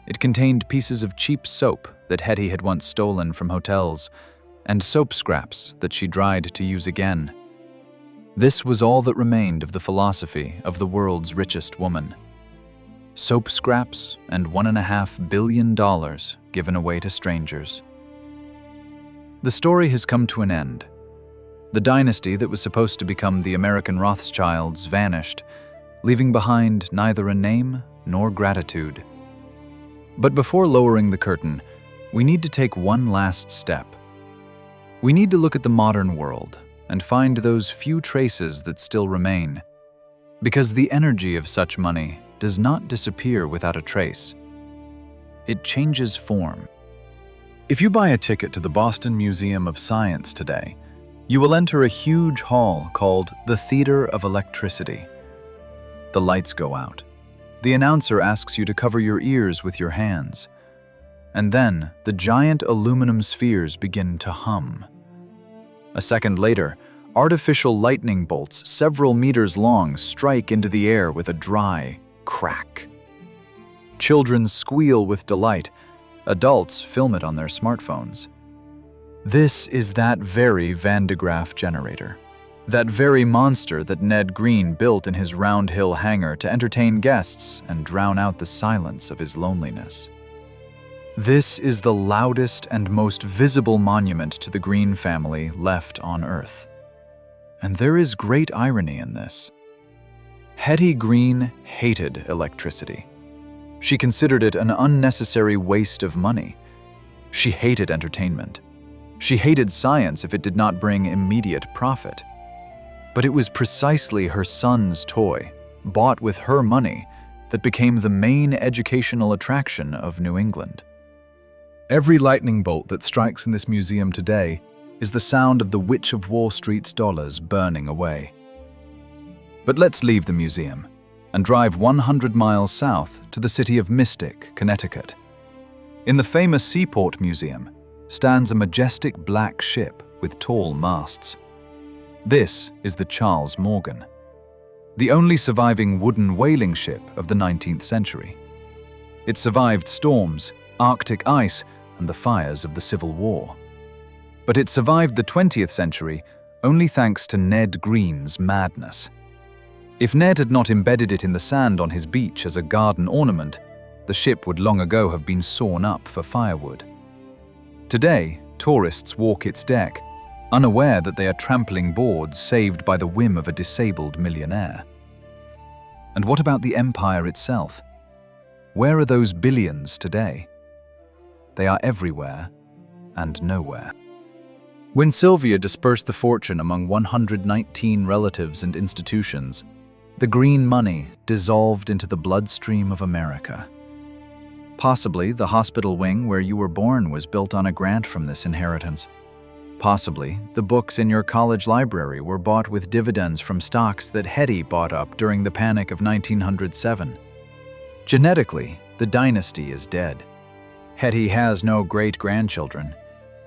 It contained pieces of cheap soap that Hetty had once stolen from hotels, and soap scraps that she dried to use again. This was all that remained of the philosophy of the world's richest woman. Soap scraps and $1.5 billion given away to strangers. The story has come to an end. The dynasty that was supposed to become the American Rothschilds vanished, leaving behind neither a name nor gratitude. But before lowering the curtain, we need to take one last step. We need to look at the modern world and find those few traces that still remain. Because the energy of such money does not disappear without a trace. It changes form. If you buy a ticket to the Boston Museum of Science today, you will enter a huge hall called the Theater of Electricity. The lights go out. The announcer asks you to cover your ears with your hands. And then the giant aluminum spheres begin to hum. A second later, artificial lightning bolts several meters long strike into the air with a dry crack. Children squeal with delight. Adults film it on their smartphones. This is that very Van de Graaff generator. That very monster that Ned Green built in his Round Hill hangar to entertain guests and drown out the silence of his loneliness. This is the loudest and most visible monument to the Green family left on Earth. And there is great irony in this. Hetty Green hated electricity. She considered it an unnecessary waste of money. She hated entertainment. She hated science if it did not bring immediate profit. But it was precisely her son's toy, bought with her money, that became the main educational attraction of New England. Every lightning bolt that strikes in this museum today is the sound of the Witch of Wall Street's dollars burning away. But let's leave the museum and drive 100 miles south to the city of Mystic, Connecticut. In the famous Seaport Museum stands a majestic black ship with tall masts. This is the Charles Morgan, the only surviving wooden whaling ship of the 19th century. It survived storms, Arctic ice, and the fires of the Civil War. But it survived the 20th century only thanks to Ned Green's madness. If Ned had not embedded it in the sand on his beach as a garden ornament, the ship would long ago have been sawn up for firewood. Today, tourists walk its deck, unaware that they are trampling boards saved by the whim of a disabled millionaire. And what about the empire itself? Where are those billions today? They are everywhere and nowhere. When Sylvia dispersed the fortune among 119 relatives and institutions, the green money dissolved into the bloodstream of America. Possibly the hospital wing where you were born was built on a grant from this inheritance. Possibly the books in your college library were bought with dividends from stocks that Hetty bought up during the Panic of 1907. Genetically, the dynasty is dead. Hetty has no great-grandchildren.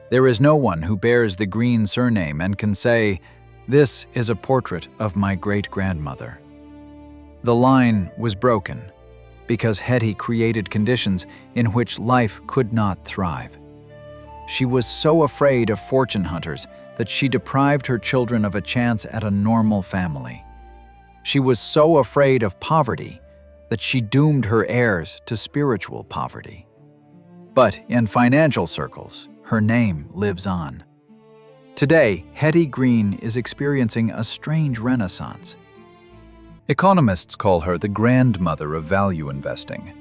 There is no one who bears the Green surname and can say, "This is a portrait of my great-grandmother." The line was broken because Hetty created conditions in which life could not thrive. She was so afraid of fortune hunters that she deprived her children of a chance at a normal family. She was so afraid of poverty that she doomed her heirs to spiritual poverty. But in financial circles, her name lives on. Today, Hetty Green is experiencing a strange renaissance. Economists call her the grandmother of value investing.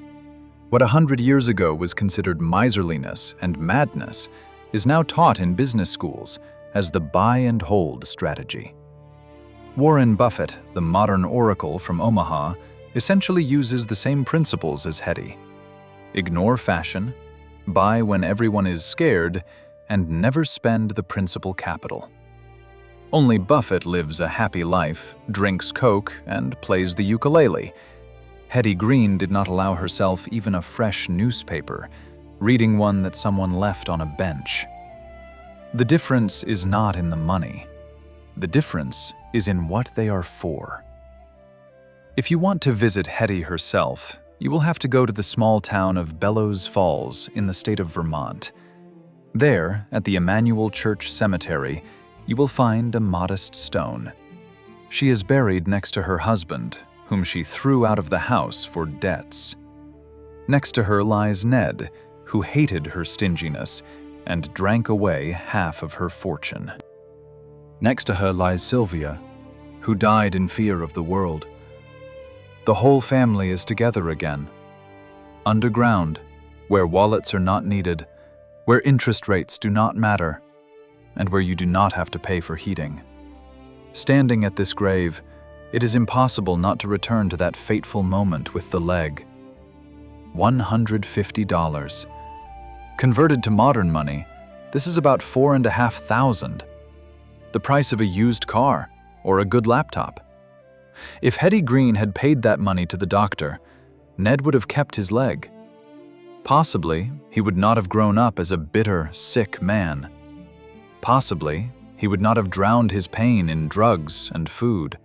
What 100 years ago was considered miserliness and madness is now taught in business schools as the buy and hold strategy. Warren Buffett, the modern oracle from Omaha, essentially uses the same principles as Hetty. Ignore fashion, buy when everyone is scared, and never spend the principal capital. Only Buffett lives a happy life, drinks Coke, and plays the ukulele. Hetty Green did not allow herself even a fresh newspaper, reading one that someone left on a bench. The difference is not in the money. The difference is in what they are for. If you want to visit Hetty herself, you will have to go to the small town of Bellows Falls in the state of Vermont. There, at the Emmanuel Church Cemetery, you will find a modest stone. She is buried next to her husband, whom she threw out of the house for debts. Next to her lies Ned, who hated her stinginess and drank away half of her fortune. Next to her lies Sylvia, who died in fear of the world. The whole family is together again. Underground, where wallets are not needed, where interest rates do not matter, and where you do not have to pay for heating. Standing at this grave, it is impossible not to return to that fateful moment with the leg. $150. Converted to modern money, this is about $4,500, the price of a used car or a good laptop. If Hetty Green had paid that money to the doctor, Ned would have kept his leg. Possibly, he would not have grown up as a bitter, sick man. Possibly, he would not have drowned his pain in drugs and food.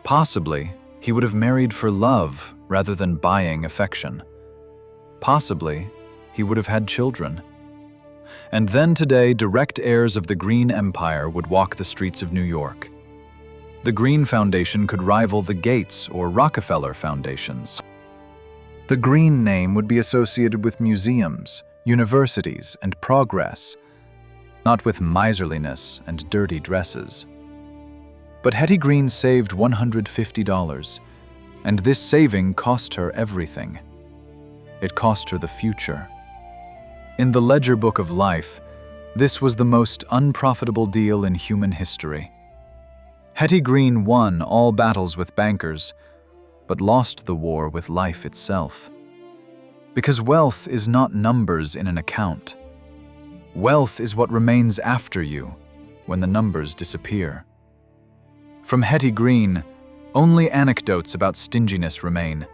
Possibly, he would have married for love rather than buying affection. Possibly, he would have had children. And then today, direct heirs of the Green Empire would walk the streets of New York. The Green Foundation could rival the Gates or Rockefeller Foundations. The Green name would be associated with museums, universities, and progress, not with miserliness and dirty dresses. But Hetty Green saved $150, and this saving cost her everything. It cost her the future. In the ledger book of life, this was the most unprofitable deal in human history. Hetty Green won all battles with bankers, but lost the war with life itself. Because wealth is not numbers in an account. Wealth is what remains after you when the numbers disappear. From Hetty Green, only anecdotes about stinginess remain,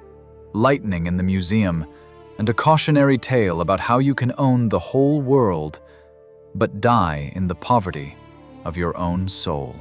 lightning in the museum, and a cautionary tale about how you can own the whole world but die in the poverty of your own soul.